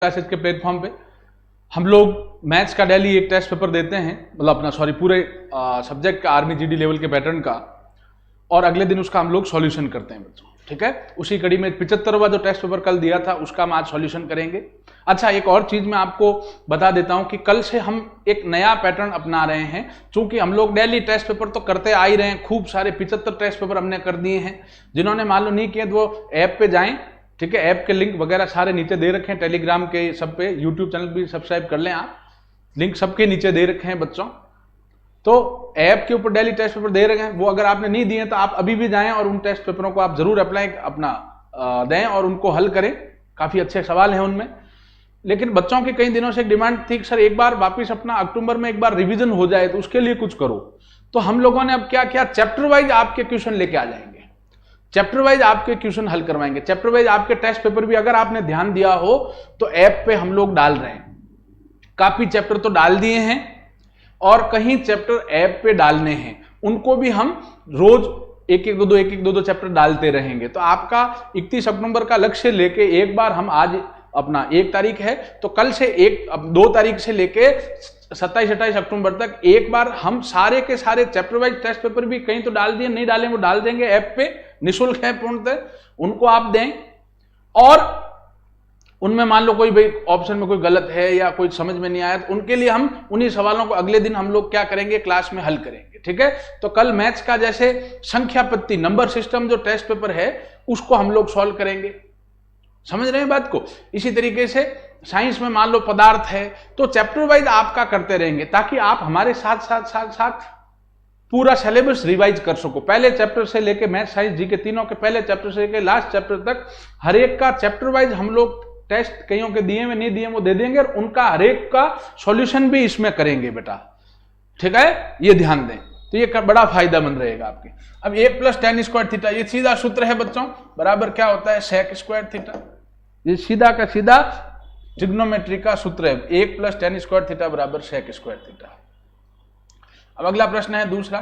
Classes के platform पे हम लोग मैथ्स का डेली एक टेस्ट पेपर देते हैं, मतलब अपना सॉरी पूरे सब्जेक्ट का आर्मी जीडी लेवल के पैटर्न का, और अगले दिन उसका हम लोग सॉल्यूशन करते हैं बच्चों। ठीक है, उसी कड़ी में 75वां जो टेस्ट पेपर कल दिया था उसका हम आज सॉल्यूशन करेंगे। अच्छा, एक और चीज मैं आपको बता देता हूं कि कल से हम एक नया पैटर्न अपना रहे हैं। चूंकि हम लोग डेली टेस्ट पेपर तो करते आ ही रहे हैं, खूब सारे 75 टेस्ट पेपर हमने कर दिए हैं। जिन्होंने मालूम नहीं किया तो वो ऐप पे जाएं, ठीक है, ऐप के लिंक वगैरह सारे नीचे दे रखे हैं, टेलीग्राम के सब पे, यूट्यूब चैनल भी सब्सक्राइब कर लें आप, लिंक सबके नीचे दे रखे हैं बच्चों। तो ऐप के ऊपर डेली टेस्ट पेपर दे रखे हैं, वो अगर आपने नहीं दिए तो आप अभी भी जाएं और उन टेस्ट पेपरों को आप जरूर अप्लाई अपना दें और उनको हल करें। काफी अच्छे सवाल हैं उनमें। लेकिन बच्चों की कई दिनों से एक डिमांड थी कि सर एक बार वापिस अपना अक्टूबर में एक बार रिवीजन हो जाए, तो उसके लिए कुछ करो। तो हम लोगों ने अब क्या किया, चैप्टर वाइज आपके क्वेश्चन लेके आ जाएंगे, चैप्टर वाइज आपके क्वेश्चन हल करवाएंगे, चैप्टर वाइज आपके टेस्ट पेपर भी अगर आपने ध्यान दिया हो तो ऐप पे हम लोग डाल रहे हैं। काफी चैप्टर तो डाल दिए हैं और कहीं चैप्टर ऐप पे डालने हैं, उनको भी हम रोज एक एक दो चैप्टर डालते रहेंगे। तो आपका 31 अक्टूबर का लक्ष्य लेके एक बार हम आज अपना 1 तारीख है तो कल से 2 तारीख से लेके 27-28 अक्टूबर तक एक बार हम सारे के सारे चैप्टर वाइज टेस्ट पेपर भी कहीं तो डाल दिए, नहीं डाले वो डाल देंगे ऐप पे, निःशुल्क है पूर्णतः, उनको आप दें। और उनमें मान लो कोई भाई ऑप्शन में कोई गलत है या कोई समझ में नहीं आया तो उनके लिए हम उन्हीं सवालों को अगले दिन हम लोग क्या करेंगे, क्लास में हल करेंगे। ठीक है, तो कल मैथ्स का जैसे संख्या पत्ती नंबर सिस्टम जो टेस्ट पेपर है उसको हम लोग सॉल्व करेंगे। समझ रहे हैं बात को। इसी तरीके से साइंस में मान लो पदार्थ है तो चैप्टर वाइज आपका करते रहेंगे ताकि आप हमारे साथ साथ साथ साथ पूरा सिलेबस रिवाइज कर सको। पहले चैप्टर से लेके मैथ साइंस जी के तीनों के पहले चैप्टर से लेके लास्ट चैप्टर तक हर एक का चैप्टर वाइज हम लोग टेस्ट कईयों के दिए में नहीं दिए वो दे देंगे और उनका हर एक का सॉल्यूशन भी इसमें करेंगे बेटा। ठीक है, ये ध्यान दें, तो ये बड़ा फायदेमंद रहेगा आपके। अब 1 + tan स्क्वायर थीटा ये सीधा सूत्र है बच्चों, बराबर क्या होता है sec स्क्वायर थीटा। ये सीधा का सीधा ट्रिग्नोमेट्री का सूत्र है, 1 + tan स्क्वायर थीटा बराबर sec स्क्वायर थीटा। अब अगला प्रश्न है दूसरा,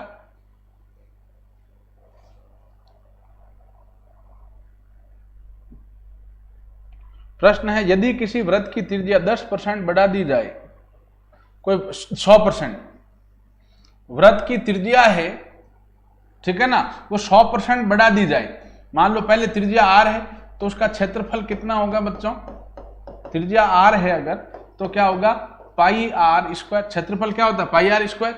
प्रश्न है यदि किसी वृत्त की त्रिज्या 10% बढ़ा दी जाए, कोई 100% वृत्त की त्रिज्या है, ठीक है ना, वो 100% बढ़ा दी जाए। मान लो पहले त्रिज्या r है तो उसका क्षेत्रफल कितना होगा बच्चों, त्रिज्या r है अगर तो क्या होगा πr², क्षेत्रफल क्या होता है πr²।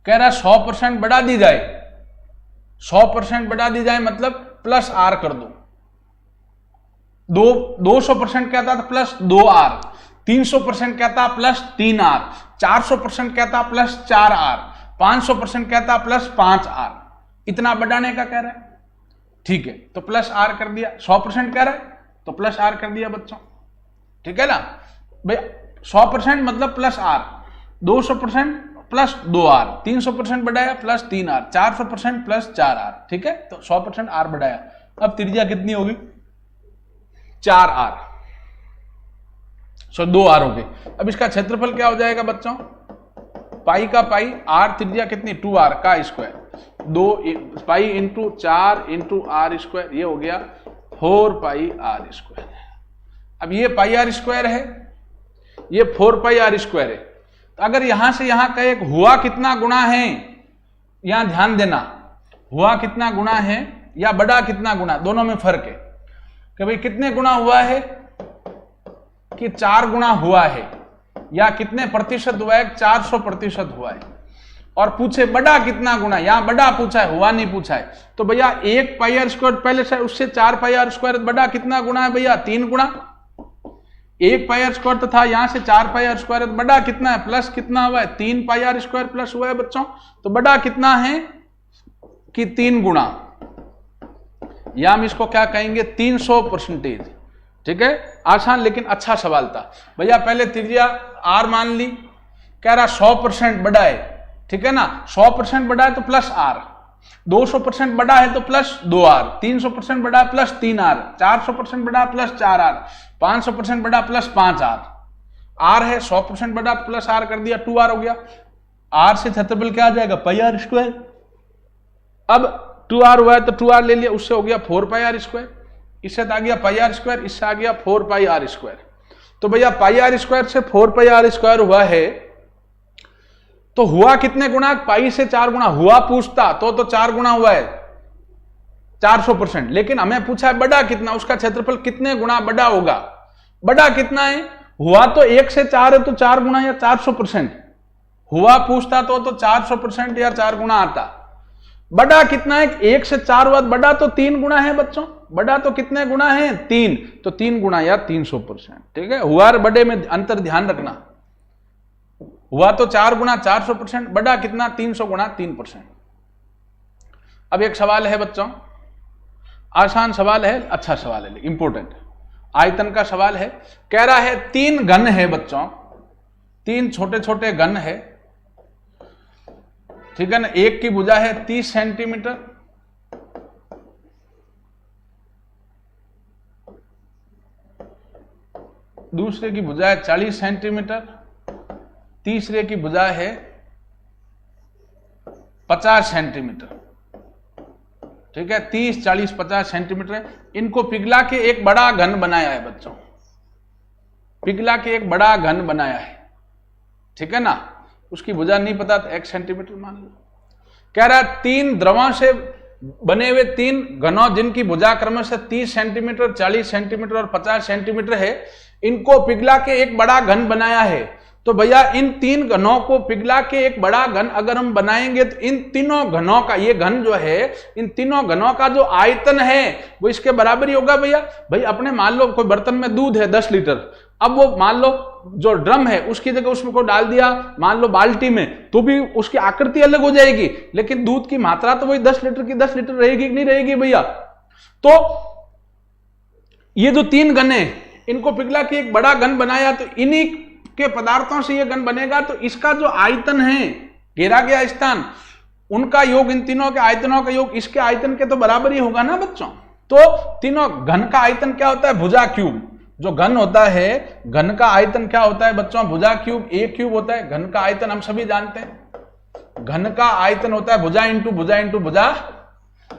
कह रहा 100% बढ़ा दी जाए, 100% बढ़ा दी जाए मतलब +r कर दो। 200% कहता था +2r, 300% कहता +3r, 400% कहता +4r, 500% कहता +5r। इतना बढ़ाने का कह रहा है, ठीक है, तो +r कर दिया। 100% कह रहा है तो +r कर दिया बच्चों। ठीक है ना भाई, 100% मतलब +r, 200% +2r, 300% बढ़ाया +3r, 400% +4r। ठीक है, तो 100% r बढ़ाया। अब त्रिज्या कितनी होगी 4r, 2r हो गई। अब इसका क्षेत्रफल क्या हो जाएगा बच्चों, पाई का पाई, r त्रिज्या कितनी 2r का square, 2 pi into 4 into r², ये हो गया 4πr²। अब ये πr² है, ये 4πr² है। तो अगर यहां से यहां का एक हुआ कितना गुणा है, यहां ध्यान देना, हुआ कितना गुणा है या बड़ा कितना गुणा, दोनों में फर्क है कि भाई कितने गुणा हुआ है, कि 4 गुणा हुआ है, या कितने प्रतिशत हुआ है, 400% हुआ है। और पूछे बड़ा कितना गुणा, यहां बड़ा पूछा है, हुआ नहीं पूछा है। तो भैया 1 πr² पहले से उससे 4 πr² बड़ा कितना गुणा है भैया, 3 गुणा। 1 πr² तो था, यहां से 4 πr² बड़ा कितना है, प्लस कितना हुआ है 3 πr² प्लस हुआ है बच्चों। तो बड़ा कितना है कि 3 गुणा, या हम इसको क्या कहेंगे 300%। ठीक है, आसान लेकिन अच्छा सवाल था भैया। पहले त्रिज्या r मान ली, कह रहा 100% बड़ा है, ठीक है ना, 100% बड़ा है तो +r, 200% बड़ा है तो +2r, 300% बड़ा है +3r, 400% बड़ा है +4r, 500% बड़ा +5r। r है 100% बड़ा +r कर दिया, 2r हो गया। r से क्षेत्रफल क्या आ जाएगा πr²। अब 2r हुआ है तो 2r ले लिया, उससे हो गया 4πr²। इससे तो आ गया पाई आर स्क्वायर, इससे आ गया 4 पाई आर स्क्वायर। तो भैया पाई आर स्क्वायर से 4 पाई आर स्क्वायर हुआ है, तो हुआ कितने गुना? पाई से 4 गुना हुआ पूछता तो 4 गुना हुआ है 400%। लेकिन हमें पूछा है बड़ा कितना, उसका क्षेत्रफल कितने गुना बड़ा होगा। बड़ा कितना है? हुआ तो 1 से 4 है तो 4 गुना या 400%। हुआ पूछता तो 400% या 4 गुना आता। बड़ा कितना है? 1 से 4 बाद बड़ा तो 3 गुना है बच्चों। बड़ा तो कितने गुना है? 3, तो 3 गुना या 300%। ठीक है, हुआ और बड़े में अंतर ध्यान रखना। हुआ तो 4 गुना 400%, बड़ा कितना? 300 गुना 3%। अब एक सवाल है बच्चों, आसान सवाल है, अच्छा सवाल है, इंपॉर्टेंट आयतन का सवाल है। कह रहा है 3 घन है बच्चों, 3 छोटे छोटे घन है, ठीक है ना। एक की भुजा है 30 सेंटीमीटर, दूसरे की भुजा है 40 सेंटीमीटर, तीसरे की भुजा है 50 सेंटीमीटर। ठीक है, 30, 40, 50 सेंटीमीटर। इनको पिघला के एक बड़ा घन बनाया है बच्चों, पिघला के एक बड़ा घन बनाया है, ठीक है ना। उसकी भुजा नहीं पता तो 1 सेंटीमीटर मान लो। कह रहा है 3 द्रवों से बने हुए 3 घनों जिनकी भुजा क्रमशः 30 सेंटीमीटर, 40 सेंटीमीटर और 50 सेंटीमीटर है, इनको पिघला के एक बड़ा घन बनाया है। तो भैया इन 3 घनों को पिघला के एक बड़ा घन अगर हम बनाएंगे तो इन तीनों घनों का, ये घन जो है, इन तीनों घनों का जो आयतन है वो इसके बराबर ही होगा भैया। भाई अपने मान लो कोई बर्तन में दूध है 10 लीटर, अब वो मान लो जो ड्रम है उसकी जगह उसमें को डाल दिया मान लो बाल्टी में, तो भी उसकी आकृति अलग हो जाएगी, लेकिन दूध की मात्रा तो वही 10 लीटर की 10 लीटर रहेगी कि नहीं रहेगी भैया। तो ये जो 3 घन है इनको पिघला के एक बड़ा घन बनाया, तो इन्हीं के पदार्थों से ये घन बनेगा। तो इसका जो आयतन है, घेरा गया स्थान, उनका योग, इन तीनों के आयतनों का योग इसके आयतन के तो बराबर ही होगा ना बच्चों। तो तीनों घन का आयतन क्या होता है? भुजा क्यूब। जो घन होता है, घन का आयतन क्या होता है बच्चों? भुजा क्यूब, ए क्यूब होता है। घन का आयतन हम सभी जानते हैं, घन का आयतन होता है भुजा इंटू भुजा इंटू भुजा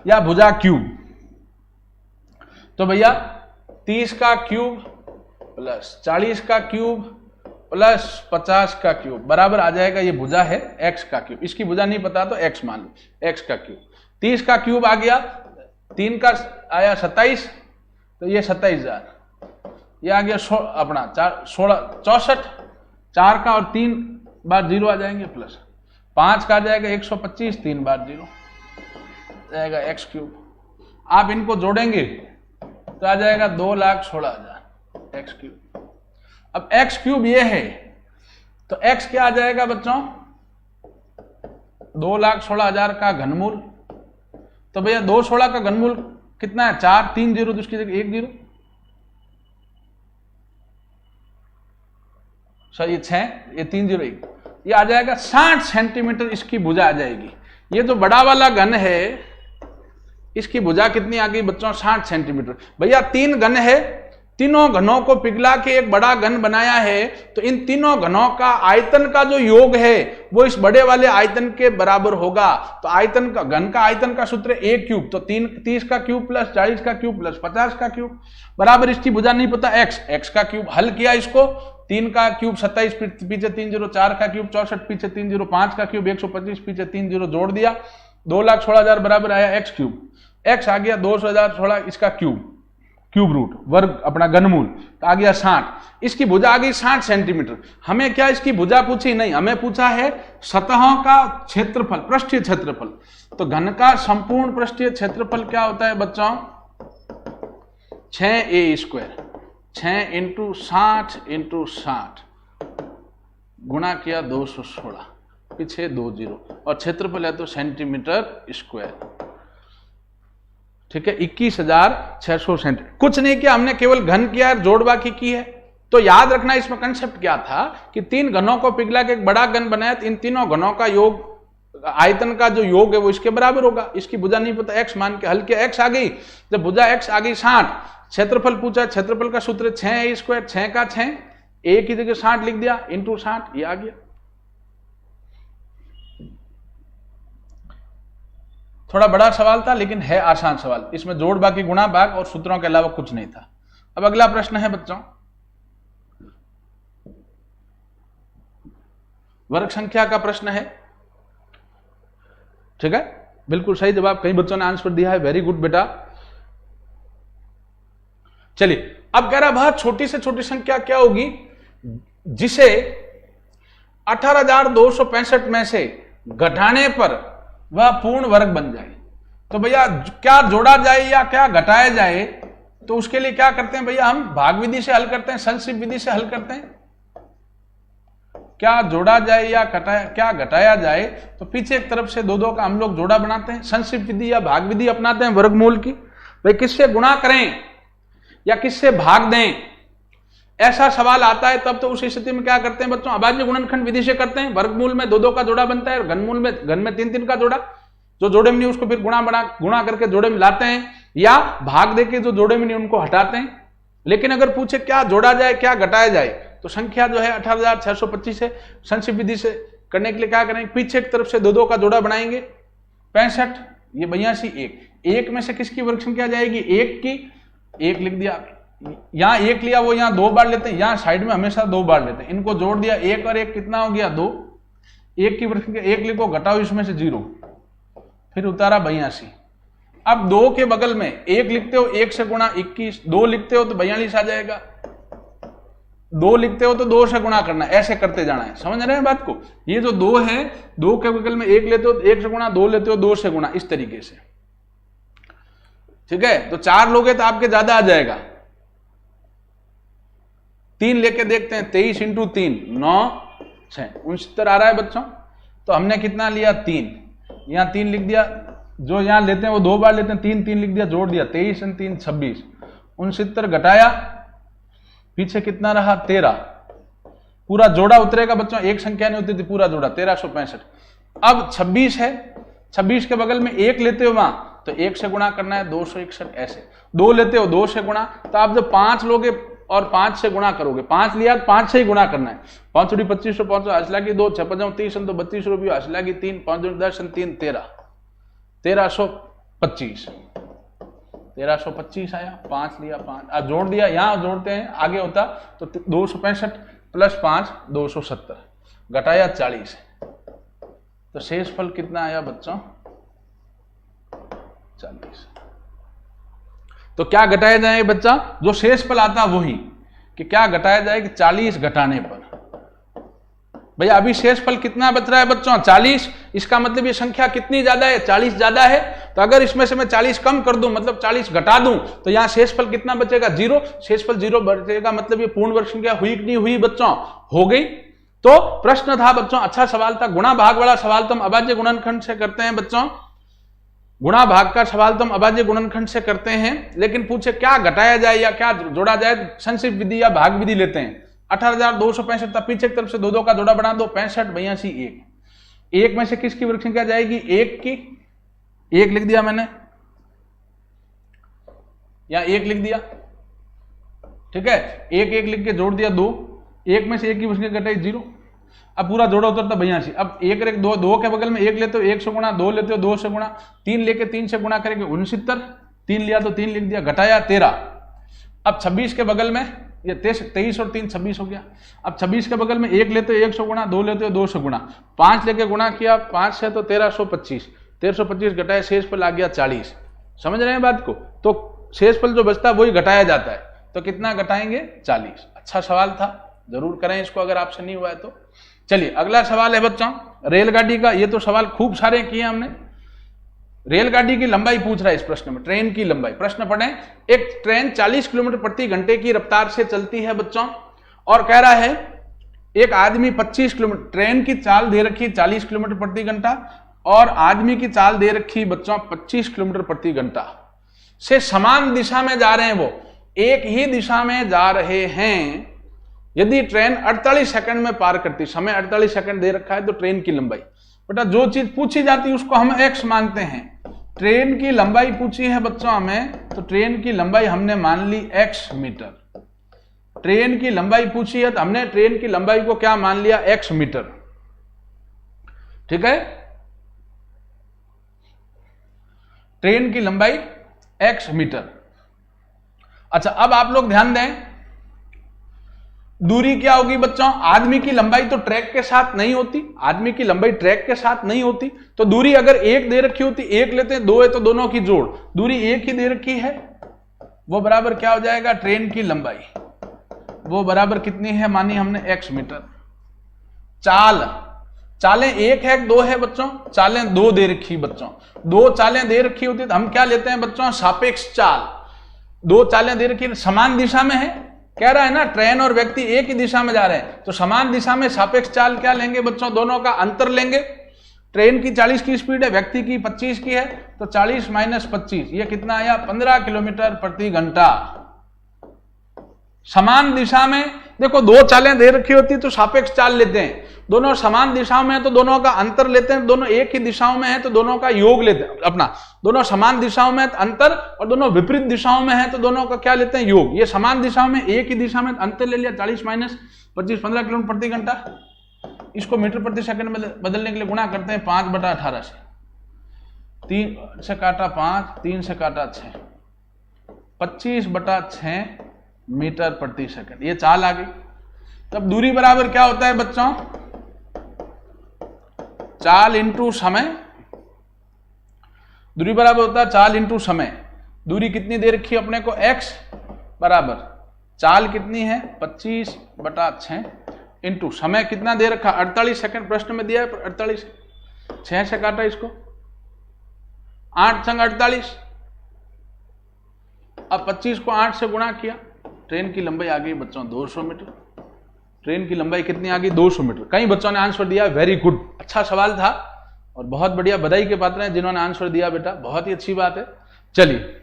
या भुजा क्यूब। तो भैया 30 का क्यूब प्लस 40 का क्यूब प्लस 50 का क्यूब बराबर आ जाएगा, ये भुजा है x का क्यूब। इसकी भुजा नहीं पता तो x मान लो, x का क्यूब। 30 का क्यूब आ गया, 3 का आया 27, तो ये 27,000। ये आ गया अपना 64, 4 का और 3 बार 0 आ जाएंगे, प्लस 5 का आ जाएगा 125, 3 बार 0 जाएगा x क्यूब। आप इनको जोड़ेंगे तो आ जाएगा 2,16,000 x क्यूब। अब x क्यूब ये है, तो x क्या आ जाएगा बच्चों? 2,16,000 का घनमूल। तो भैया 216 का घनमूल कितना है? 4, 3 0 तो उसकी जगह 1 0। सर ये 6, ये 3 0 1, ये आ जाएगा 60 सेंटीमीटर इसकी भुजा आ जाएगी। ये जो बड़ा वाला घन है इसकी भुजा कितनी आ गई बच्चों? 60 सेंटीमीटर। भैया 3 घन है, तीनों घनों को पिघला के एक बड़ा घन बनाया है, तो इन तीनों घनों का आयतन का जो योग है वो इस बड़े वाले आयतन के बराबर होगा। तो आयतन का, घन का आयतन का सूत्र a क्यूब, तो 30 का क्यूब प्लस 40 का क्यूब प्लस 50 का क्यूब बराबर, इसकी भुजा नहीं पता x का क्यूब। हल किया इसको, 3 का क्यूब 27 पीछे 3 0, 4 का क्यूब 64 पीछे 3 0, 5 का क्यूब 125 पीछे 3 0 जोड़ दिया, 2,16,000 बराबर आया x क्यूब। x आ गया 2,16,000, इसका क्यूब रूट वर्ग अपना घनमूल, तो आ गया 60। इसकी भुजा आ गई 60 सेंटीमीटर। हमें क्या इसकी भुजा पूछी? नहीं, हमें पूछा है सतहों का क्षेत्रफल, पृष्ठीय क्षेत्रफल। तो घन का संपूर्ण पृष्ठीय क्षेत्रफल क्या होता है बच्चों? 6a², 6 इंटू 60 इंटू 60 गुणा किया 216, पीछे 2 0, और क्षेत्रफल है तो सेंटीमीटर स्क्वायर। ठीक है, 21,600 सेंटीमीटर। कुछ नहीं किया हमने, केवल घन किया, जोड़बाकी की है। तो याद रखना इसमें कंसेप्ट क्या था कि 3 घनों को पिघला के एक बड़ा घन बनाया, तो इन तीनों घनों का योग, आयतन का जो योग है वो इसके बराबर होगा। इसकी भुजा नहीं पता, x मान के हल किया, x आ गई। जब भुजा x आ गई 60, क्षेत्रफल पूछा, क्षेत्रफल का सूत्र 6a², 6 का 6, a की जगह 60 लिख दिया इंटू 60, ये आ गया। थोड़ा बड़ा सवाल था लेकिन है आसान सवाल। इसमें जोड़ बाकी गुणा भाग और सूत्रों के अलावा कुछ नहीं था। अब अगला प्रश्न है बच्चों, वर्ग संख्या का प्रश्न है। ठीक है, बिल्कुल सही जवाब, कई बच्चों ने आंसर दिया है, वेरी गुड बेटा। चलिए, अब कह रहा बहुत छोटी से छोटी संख्या क्या होगी जिसे 18,265 में से घटाने पर वह पूर्ण वर्ग बन जाए। तो भैया क्या जोड़ा जाए या क्या घटाया जाए, तो उसके लिए क्या करते हैं भैया, हम भाग विधि से हल करते हैं, संक्षिप्त विधि से हल करते हैं। क्या जोड़ा जाए या क्या घटाया जाए, तो पीछे एक तरफ से दो दो का हम लोग जोड़ा बनाते हैं, संक्षिप्त विधि या भाग विधि अपनाते हैं वर्गमूल की। भाई किससे गुणा करें या किससे भाग दें, ऐसा सवाल आता है तब तो उस स्थिति में क्या करते हैं बच्चों, अभाज्य गुणनखंड विधि से करते हैं। वर्गमूल में दो दो का जोड़ा बनता है और घन में तीन तीन का जोड़ा, जो जोड़े में नहीं उसको फिर गुणा करके जोड़े में लाते हैं, या भाग देके जो जोड़े में नहीं उनको हटाते हैं। लेकिन अगर पूछे क्या जोड़ा जाए क्या घटाया जाए, तो संख्या जो है 18,625 है। संक्षिप्त विधि से करने के लिए क्या करेंगे, पीछे एक तरफ से दो दो का जोड़ा बनाएंगे, 65, ये 82, एक में से किसकी वर्ग संख्या जाएगी, एक की, एक लिख दिया, यहां एक लिया वो यहां दो बार लेते हैं, यहां साइड में हमेशा दो बार लेते हैं, इनको जोड़ दिया, एक और एक कितना हो गया, दो, एक की वर्ग संख्या एक लिखो, घटाओ इसमें से 0, फिर उतारा 82। अब दो के बगल में एक लिखते हो, एक से गुणा 21, दो लिखते हो तो 42 आ जाएगा, दो लिखते हो तो दो से गुणा करना, ऐसे करते जाना है। समझ रहे हैं बात को, ये जो दो है, दो के बगल में एक लेते हो तो एक से गुणा, दो लेते हो दो से गुणा, इस तरीके से। ठीक है, तो 4 लोगे तो आपके ज्यादा आ जाएगा। 3 लेके देखते हैं, 23 × 3 9 6 69 आ रहा है बच्चों। तो हमने कितना लिया, 3, यहां 3 लिख दिया, जो यहां लेते हैं वो दो बार लेते हैं, 3 3 लिख दिया, जोड़ दिया, 23 × 3 26, 69 घटाया, पीछे कितना रहा, 13, पूरा जोड़ा उतरेगा बच्चों, एक संख्या नहीं होती थी, पूरा जोड़ा 1365। अब 26 है, 26 के बगल में एक लेते हो वहां तो एक से गुणा करना है, 261, ऐसे दो लेते हो, दो से गुणा, तो आप जब 5 लोगे और 5 से गुणा करोगे, 5 लिया तो 5 से ही गुणा करना है, 5 × 25 5 हसला की 2 6 5 30 तो 32 रुपये, हसला की 3 5 10 3 13 1325 1325 आया, 5 लिया, 5 जोड़ दिया, यहां जोड़ते हैं, आगे होता तो 265 + 5 270, घटाया 40, तो शेष फल कितना आया बच्चों, 40। तो क्या घटाया जाए बच्चा, जो शेष फल आता वही, कि क्या घटाया जाए कि 40 घटाने पर। भैया अभी शेष फल कितना बच रहा है बच्चों, 40, इसका मतलब ये संख्या कितनी ज्यादा है, 40 ज्यादा है। तो अगर इसमें से मैं 40 कम कर दूं, मतलब 40 घटा दूं, तो यहां शेष फल कितना बचेगा, 0, शेष फल 0 बचेगा, मतलब ये पूर्ण वर्ग संख्या हुई कि नहीं हुई बच्चों, हो गई। तो प्रश्न था बच्चों, अच्छा सवाल था, गुणा भाग वाला सवाल तो हम अभाज्य गुणनखंड से करते हैं बच्चों, गुणा भाग का सवाल तो हम अभाज्य गुणनखंड से करते हैं, लेकिन पूछे क्या घटाया जाए या क्या जोड़ा जाए, संक्षिप्त विधि या भाग विधि लेते हैं। 18,265 तब पीछे की तरफ से दो दो का जोड़ा बना दो, 65 82 एक में से किसकी वर्ग संख्या जाएगी, एक की, एक लिख दिया मैंने, या एक लिख दिया, ठीक है, एक एक लिख के जोड़ दिया 2, एक में से एक की वर्ग संख्या घटाई 0, अब पूरा जोड़ा उतरता 82। अब एक एक दो के बगल में एक लेते हो, एक से गुणा, दो लेते हो, दो से गुणा, 3 लेके 3 से गुणा करेंगे 69, 3 लिया तो 3 लिख दिया, घटाया 13। अब 26 के बगल में ये 23 और 3 26 हो गया। अब 26 के बगल में एक लेते हो, 1 से गुणा, दो लेते हो, 2 से गुणा, 5 लेके गुणा किया, 5 से तो 1325, 1325 घटाया, शेष फल आ गया 40। समझ रहे हैं बात को, तो शेष फल जो बचता है वही घटाया जाता है, तो कितना घटाएंगे, 40। अच्छा सवाल था, जरूर करें इसको अगर आपसे नहीं हुआ है तो। चलिए अगला सवाल है बच्चों, रेलगाड़ी का। ये तो सवाल खूब सारे किए हमने। रेलगाड़ी की लंबाई पूछ रहा है इस प्रश्न में, ट्रेन की लंबाई। प्रश्न पढ़ें, एक ट्रेन 40 किलोमीटर प्रति घंटे की रफ्तार से चलती है बच्चों, और कह रहा है एक आदमी 25 किलोमीटर, ट्रेन की चाल दे रखी 40 किलोमीटर प्रति घंटा और आदमी की चाल दे रखी बच्चों 25 किलोमीटर प्रति घंटा से समान दिशा में जा रहे हैं, वो एक ही दिशा में जा रहे हैं। यदि ट्रेन 48 सेकंड में पार करती, समय 48 सेकंड दे रखा है, तो ट्रेन की लंबाई। बेटा जो चीज पूछी जाती है उसको हम x मानते हैं। ट्रेन की लंबाई पूछी है बच्चों हमें, तो ट्रेन की लंबाई हमने मान ली x मीटर। ट्रेन की लंबाई पूछी है तो हमने ट्रेन की लंबाई को क्या मान लिया, x मीटर। ठीक है, ट्रेन की लंबाई x मीटर। अच्छा, अब आप लोग ध्यान दें, दूरी क्या होगी बच्चों? आदमी की लंबाई तो ट्रैक के साथ नहीं होती, आदमी की लंबाई ट्रैक के साथ नहीं होती, तो दूरी अगर एक दे रखी होती, एक लेते हैं, दो है तो दोनों की जोड़, दूरी एक ही दे रखी है, वो बराबर क्या हो जाएगा? ट्रेन की लंबाई, वो बराबर कितनी है? मानी हमने x मीटर। चालें एक है दो है बच्चों? चालें दो दे रखी बच्चों, दो चालें दे रखी होती तो हम क्या लेते हैं बच्चों? सापेक्ष चाल। दो चालें दे रखी, समान दिशा में है, कह रहा है ना ट्रेन और व्यक्ति एक ही दिशा में जा रहे हैं, तो समान दिशा में सापेक्ष चाल क्या लेंगे बच्चों? दोनों का अंतर लेंगे। ट्रेन की 40 की स्पीड है, व्यक्ति की 25 की है, तो 40 माइनस 25 ये कितना आया? 15 किलोमीटर प्रति घंटा। समान दिशा में, देखो दो चालें दे रखी होती तो सापेक्ष चाल लेते हैं, दोनों समान दिशाओं में है तो दोनों का अंतर लेते हैं, दोनों एक ही दिशाओं में है तो दोनों का योग लेते हैं अपना, दोनों समान दिशाओं में है तो अंतर, और दोनों विपरीत दिशाओं में है तो दोनों का क्या लेते हैं? योग। ये समान दिशाओं में एक ही दिशा में अंतर ले लिया, 40 माइनस 25 15 किलोमीटर प्रति घंटा। इसको मीटर प्रति सेकंड में बदलने के लिए गुणा करते हैं 5/18 से, 3 से काटा 5, 3 से काटा 6, 25/6 मीटर प्रति सेकंड, ये चाल आ गई। तब दूरी बराबर क्या होता है बच्चों? चाल इंटू समय। दूरी बराबर होता है चाल इंटू समय। दूरी कितनी दे रखी है अपने को? x बराबर चाल कितनी है? 25/6 इंटू समय कितना दे रखा? 48 सेकंड प्रश्न में दिया है, 48, 6 से काटा इसको, 8 संग 48, अब 25 को 8 से गुणा किया, ट्रेन की लंबाई आ गई बच्चों 200 मीटर। ट्रेन की लंबाई कितनी आ गई? 200 मीटर। कई बच्चों ने आंसर दिया, वेरी गुड, अच्छा सवाल था और बहुत बढ़िया, बधाई के पात्र हैं जिन्होंने आंसर दिया बेटा, बहुत ही अच्छी बात है। चलिए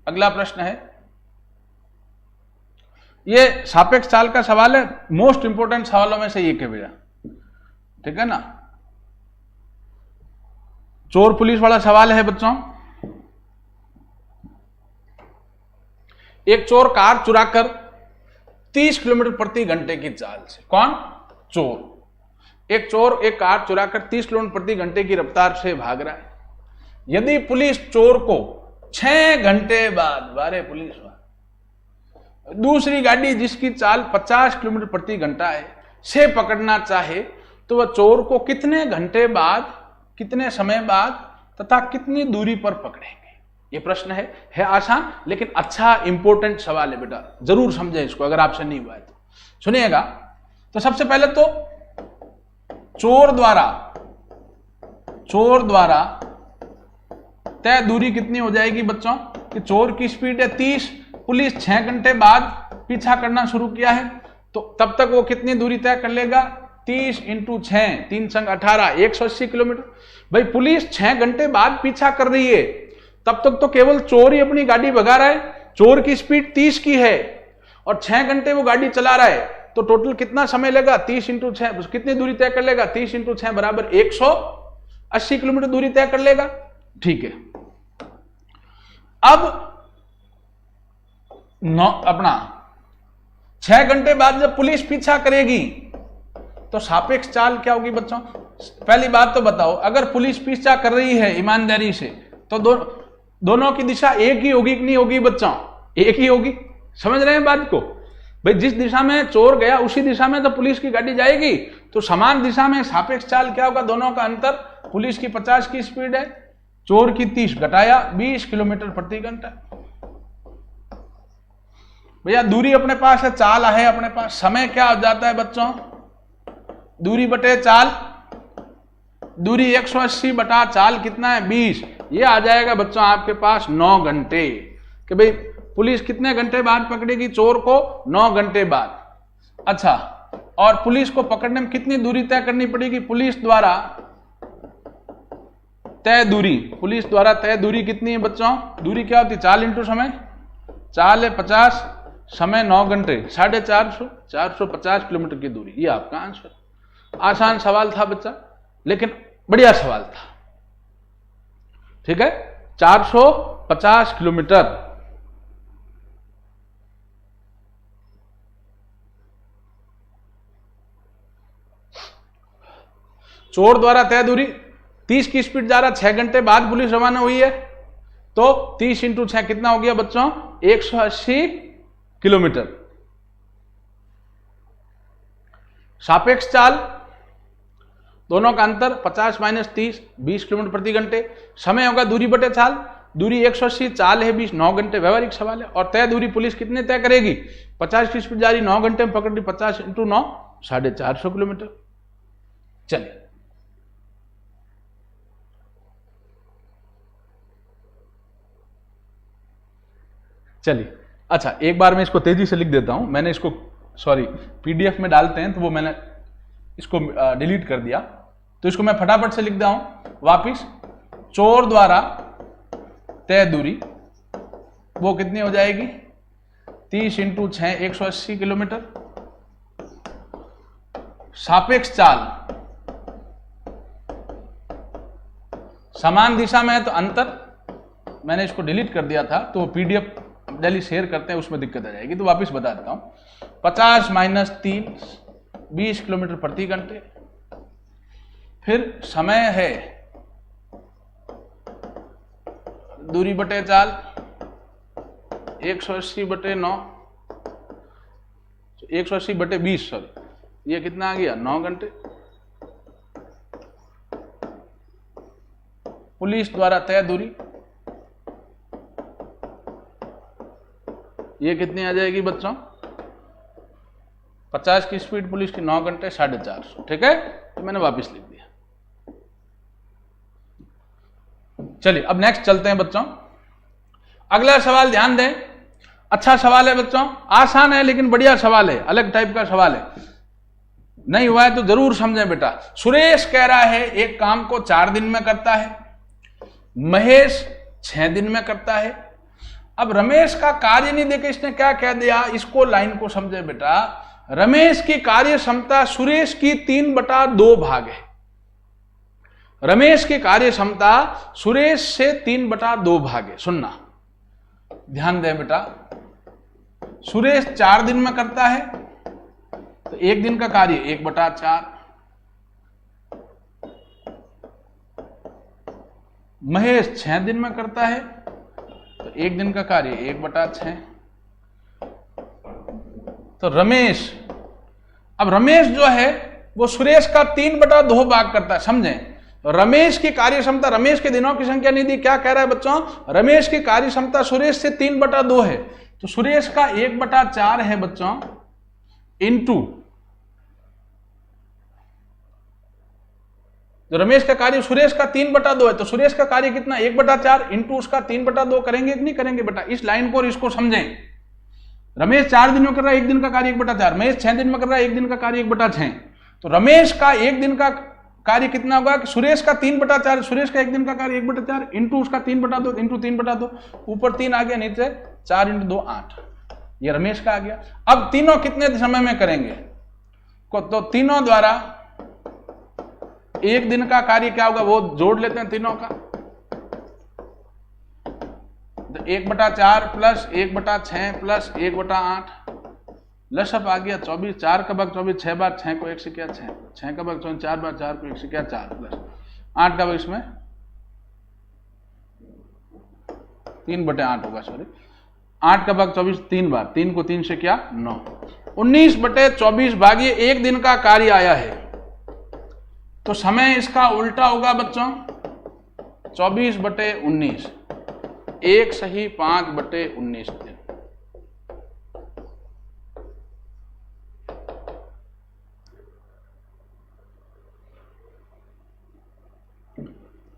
अगला प्रश्न है, ये सापेक्ष चाल का सवाल है, मोस्ट इंपोर्टेंट सवालों में से एक है भैया, ठीक है ना। चोर पुलिस वाला सवाल है बच्चों। एक चोर कार चुराकर 30 किलोमीटर प्रति घंटे की चाल से, कौन? चोर। एक चोर एक कार चुराकर 30 किलोमीटर प्रति घंटे की रफ्तार से भाग रहा है। यदि पुलिस चोर को 6 घंटे बाद, बारे पुलिस दूसरी गाड़ी जिसकी चाल 50 किलोमीटर प्रति घंटा है से पकड़ना चाहे, तो वह चोर को कितने घंटे बाद, कितने समय बाद तथा कितनी दूरी पर पकड़ेंगे? ये प्रश्न है आसान लेकिन अच्छा इंपॉर्टेंट सवाल है बेटा, जरूर समझे इसको अगर आपसे नहीं हुआ है तो। सुनिएगा, तो सबसे पहले तो चोर द्वारा तय दूरी कितनी हो जाएगी बच्चों? कि चोर की स्पीड है 30, पुलिस 6 घंटे बाद पीछा करना शुरू किया है, तो तब तक वो कितनी दूरी तय कर लेगा? 30 इंटू 6, 3 संग 18, 180 किलोमीटर। भाई पुलिस 6 घंटे बाद पीछा कर रही है, तब तक तो केवल चोर ही अपनी गाड़ी भगा रहा है, चोर की स्पीड 30 की है और 6 घंटे वो गाड़ी चला रहा है, तो टोटल कितना समय लेगा? 30 इंटू 6, कितनी दूरी तय कर लेगा? 30 इंटू 6 बराबर 180 किलोमीटर दूरी तय कर लेगा। ठीक है, अब अपना 6 घंटे बाद जब पुलिस पीछा करेगी तो सापेक्ष चाल क्या होगी बच्चों? पहली बात तो बताओ, अगर पुलिस पीछा कर रही है ईमानदारी से तो दोनों की दिशा एक ही होगी कि नहीं होगी बच्चों? एक ही होगी। समझ रहे हैं बात को? भाई जिस दिशा में चोर गया उसी दिशा में तो पुलिस की गाड़ी जाएगी, तो समान दिशा में सापेक्ष चाल क्या होगा? दोनों का अंतर, पुलिस की 50 की स्पीड है, चोर की 30, घटाया 20 किलोमीटर प्रति घंटा। भैया दूरी अपने पास है, चाल है अपने पास, समय क्या हो जाता है बच्चों? दूरी बटे चाल, दूरी 180 बटा चाल कितना है? 20। ये आ जाएगा बच्चों आपके पास 9 घंटे। कि भाई पुलिस कितने घंटे बाद पकड़ेगी चोर को? 9 घंटे बाद। अच्छा, और पुलिस को पकड़ने में कितनी दूरी तय करनी पड़ेगी? पुलिस द्वारा तय दूरी कितनी है बच्चों? दूरी क्या होती है? चाल इंटू समय, चाल है 50, समय 9 घंटे, 450, 450 किलोमीटर की दूरी। ये आपका आंसर। आसान सवाल था बच्चा, लेकिन बढ़िया सवाल था। ठीक है, 450 किलोमीटर। चोर द्वारा तय दूरी 30 की स्पीड जा रहा, 6 घंटे बाद पुलिस रवाना हुई है, तो 30 इंटू 6 कितना हो गया बच्चों? 180 किलोमीटर। सापेक्ष चाल, दोनों का अंतर 50 माइनस 30, 20 किलोमीटर प्रति घंटे। समय होगा दूरी बटे चाल, दूरी 180, चाल है 20, 9 घंटे व्यवहारिक सवाल है। और तय दूरी पुलिस कितने तय करेगी? 50 की स्पीड जा रही, 9 घंटे में पकड़ ली, 50 इंटू 9 450 किलोमीटर। चलिए चलिए, अच्छा एक बार मैं इसको तेजी से लिख देता हूं। मैंने इसको पीडीएफ में डालते हैं तो वो मैंने इसको डिलीट कर दिया, तो इसको मैं फटाफट से लिख रहा हूं वापिस। चोर द्वारा तय दूरी वो कितनी हो जाएगी? 30 इंटू 6 180 किलोमीटर। सापेक्ष चाल, समान दिशा में है तो अंतर, मैंने इसको डिलीट कर दिया था, तो पीडीएफ डेली शेयर करते हैं उसमें दिक्कत आ जाएगी, तो वापस बता देता हूं। 50 माइनस 30 20 किलोमीटर प्रति घंटे। फिर समय है दूरी बटे चाल 180 बटे 9, 180 बटे 20, सॉरी, ये कितना आ गया? 9 घंटे। पुलिस द्वारा तय दूरी ये कितनी आ जाएगी बच्चों? 50 की स्पीड पुलिस की, 9 घंटे 450, ठीक है, तो मैंने वापस लिख दिया। चलिए अब नेक्स्ट चलते हैं बच्चों। अगला सवाल ध्यान दें, अच्छा सवाल है बच्चों, आसान है लेकिन बढ़िया सवाल है, अलग टाइप का सवाल है, नहीं हुआ है तो जरूर समझें बेटा। सुरेश कह रहा है एक काम को 4 दिन में करता है, महेश 6 दिन में करता है। अब रमेश का कार्य नहीं देके इसने क्या कह दिया, इसको लाइन को समझे बेटा। रमेश की कार्य क्षमता सुरेश की 3/2 भाग है। रमेश की कार्य क्षमता सुरेश से 3/2 भाग है। सुनना, ध्यान दें बेटा, सुरेश 4 दिन में करता है तो 1 दिन का कार्य 1/4, महेश 6 दिन में करता है तो 1 दिन का कार्य 1/6। तो रमेश, अब रमेश जो है वो सुरेश का 3/2 भाग करता है, समझें। रमेश की कार्य क्षमता, रमेश के दिनों की संख्या नहीं दी, क्या कह रहा है बच्चों? रमेश की कार्य क्षमता सुरेश से 3/2 है, तो सुरेश का 1/4 है बच्चों, इंटू तो रमेश का कार्य सुरेश का 3/2 है, तो सुरेश का कार्य कितना? 1/4 इंटू उसका 3/2। करेंगे कि नहीं करेंगे बेटा? इस लाइन को और इसको समझें। रमेश 4 दिन में कर रहा है 1 दिन का कार्य 1/4, महेश 6 दिन में कर रहा है 1 दिन का कार्य 1/6, तो रमेश का 1 दिन का कार्य कितना होगा? कि सुरेश का 3/4, सुरेश का 1 दिन का कार्य 1/4 इंटू उसका 3/2 इंटू 3/2, ऊपर 3 आ गया, नीचे 4 इंटू 2 8, ये रमेश का आ गया। अब तीनों कितने समय में करेंगे? तो तीनों द्वारा 1 दिन का कार्य क्या होगा वो जोड़ लेते हैं तीनों का, 1/4 प्लस 1/6 प्लस 1/8, लसअप आ गया 24, 4 का भाग 24, 6 बार 6 को 1 से क्या 6, 6 का भाग 24, 4 बार 4 को 1 से क्या 4, प्लस 8 का भाग इसमें 3/8 होगा, सॉरी 8 का भाग 24 3 बार, 3 को 3 से क्या 9, 19/24 भागिए 1 दिन का कार्य आया है, तो समय इसका उल्टा होगा बच्चों, 24/19, 1 सही 5/19 दिन।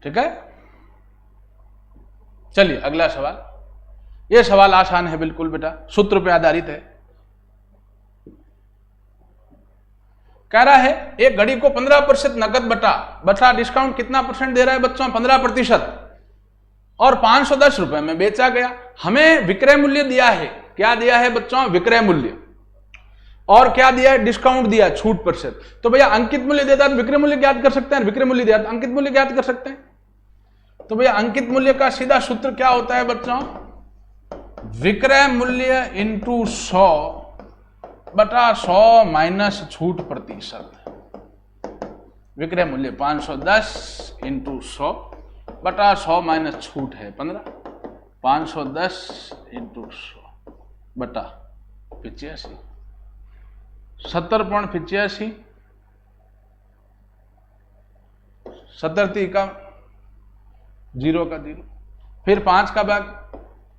ठीक है, चलिए अगला सवाल। यह सवाल आसान है बिल्कुल बेटा, सूत्र पे आधारित है। कह रहा है एक घड़ी को 15% नकद बटा डिस्काउंट कितना परसेंट दे रहा है बच्चों? 15%, और 510 रुपए में बेचा गया। हमें विक्रय मूल्य दिया है, क्या दिया है बच्चों? विक्रय मूल्य, और क्या दिया है? डिस्काउंट दिया है, छूट %। तो भैया अंकित मूल्य देता है तो विक्रय मूल्य ज्ञात कर सकते हैं, विक्रय मूल्य दिया तो अंकित मूल्य ज्ञात कर सकते हैं। तो भैया अंकित मूल्य का सीधा सूत्र क्या होता है बच्चों? विक्रय मूल्य इंटू 100/100 माइनस छूट %। विक्रय मूल्य 510 इंटू 100 बटा 100 माइनस छूट है 15, 510 इंटू 100 बटा 85, 70.85, 70 का 0 का 0, फिर 5 का भाग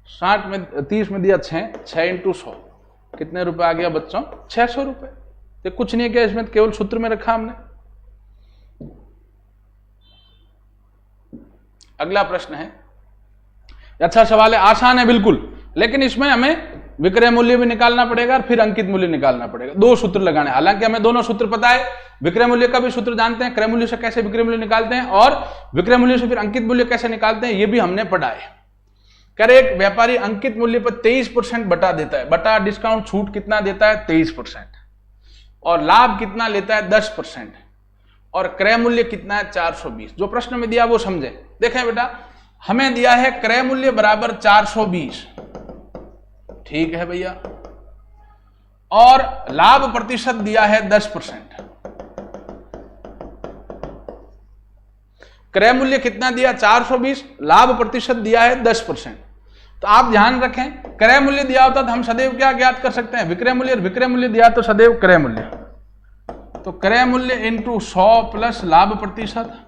60 में 30 में दिया 6 इंटू 100 कितने रुपए आ गया बच्चों? 600 रुपए। तो कुछ नहीं किया इसमें, केवल सूत्र में रखा हमने। अगला प्रश्न है, अच्छा सवाल है, आसान है बिल्कुल, लेकिन इसमें हमें विक्रय मूल्य भी निकालना पड़ेगा और फिर अंकित मूल्य निकालना पड़ेगा। दो सूत्र लगाने, हालांकि हमें दोनों सूत्र पता है, विक्रय मूल्य का भी सूत्र जानते हैं, क्रय मूल्य से कैसे विक्रय मूल्य निकालते हैं और विक्रय मूल्य से फिर अंकित मूल्य कैसे निकालते हैं, ये भी हमने पढ़ा है। कह रहे एक व्यापारी अंकित मूल्य पर 23% बटा देता है, बटा डिस्काउंट छूट कितना देता है? 23%, और लाभ कितना लेता है? 10%, और क्रय मूल्य कितना है? 420। जो प्रश्न में दिया वो समझे। देखें बेटा, हमें दिया है क्रय मूल्य बराबर 420, ठीक है भैया, और लाभ प्रतिशत दिया है 10%। क्रय मूल्य कितना दिया? 420, लाभ प्रतिशत दिया है 10%। तो आप ध्यान रखें, क्रय मूल्य दिया होता तो हम सदैव क्या ज्ञात कर सकते हैं? विक्रय मूल्य। विक्रय मूल्य दिया तो सदैव क्रय मूल्य। तो क्रय मूल्य इंटू 100 प्लस लाभ प्रतिशत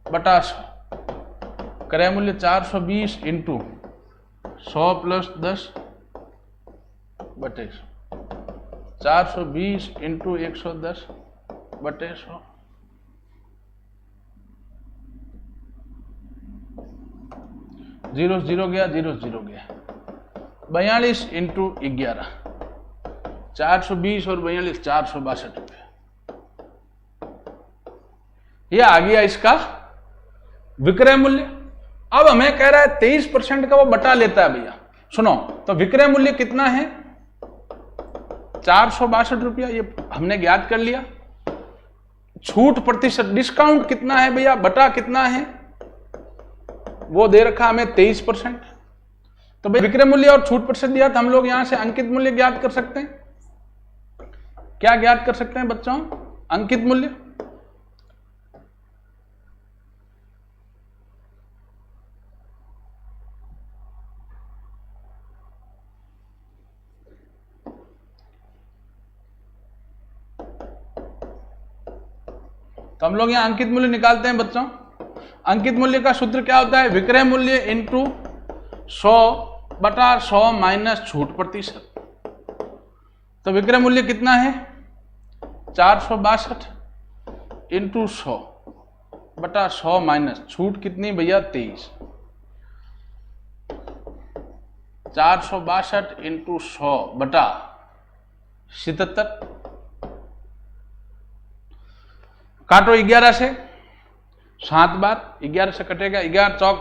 बटा 100, क्रय मूल्य 420 इंटू 100 प्लस 10 बटे 100, 420 इंटू 110 बटे 100, जीरो जीरो गया, जीरो जीरो गया, 42 इंटू 11, 420 और 42 462 रुपये। यह आ गया इसका विक्रय मूल्य। अब हमें कह रहा है 23% का वो बटा लेता है भैया। सुनो, तो विक्रय मूल्य कितना है? 462 रुपया, ये हमने ज्ञात कर लिया। छूट प्रतिशत डिस्काउंट कितना है भैया? बटा कितना है वो दे रखा हमें 23%। तो भाई विक्रय मूल्य और छूट प्रतिशत दिया तो हम लोग यहां से अंकित मूल्य ज्ञात कर सकते हैं। क्या ज्ञात कर सकते हैं बच्चों? अंकित मूल्य। तो हम लोग यहां अंकित मूल्य निकालते हैं बच्चों। अंकित मूल्य का सूत्र क्या होता है? विक्रय मूल्य इंटू 100 बटा 100 माइनस छूट प्रतिशत। तो विक्रय मूल्य कितना है? 462 इंटू 100 बटा 100 माइनस छूट कितनी भैया? 23। 462 इंटू 100 बटा 77, काटो 11 से, 7 बार 11 से कटेगा, 11 चौक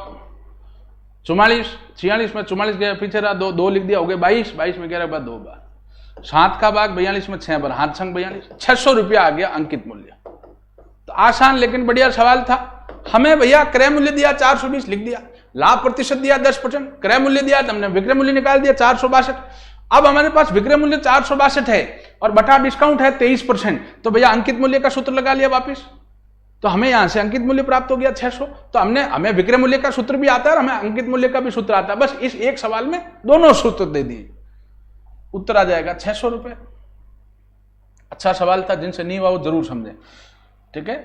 44, 46 में 44 गया, पीछे रहा 2 लिख दिया, हो गए 22, 22 में 11 के बाद 2 बार, 7 का भाग 42 में 6 बार, हाथ संग 42, 600 रुपया आ गया अंकित मूल्य। तो आसान लेकिन बढ़िया सवाल था। हमें भैया क्रय मूल्य दिया 420 लिख दिया, लाभ प्रतिशत दिया 10%, क्रय मूल्य दिया तो हमने विक्रय मूल्य निकाल दिया 462। अब हमारे पास विक्रय मूल्य 462 है और बटा डिस्काउंट है 23%, तो भैया अंकित मूल्य का सूत्र लगा लिया वापिस। तो हमें यहां से अंकित मूल्य प्राप्त हो गया 600। तो हमें विक्रय मूल्य का सूत्र भी आता है और हमें अंकित मूल्य का भी सूत्र आता है। बस इस एक सवाल में दोनों सूत्र दे दिए, उत्तर आ जाएगा 600 रुपए। अच्छा सवाल था, जिनसे नहीं हुआ वो जरूर समझे, ठीक है।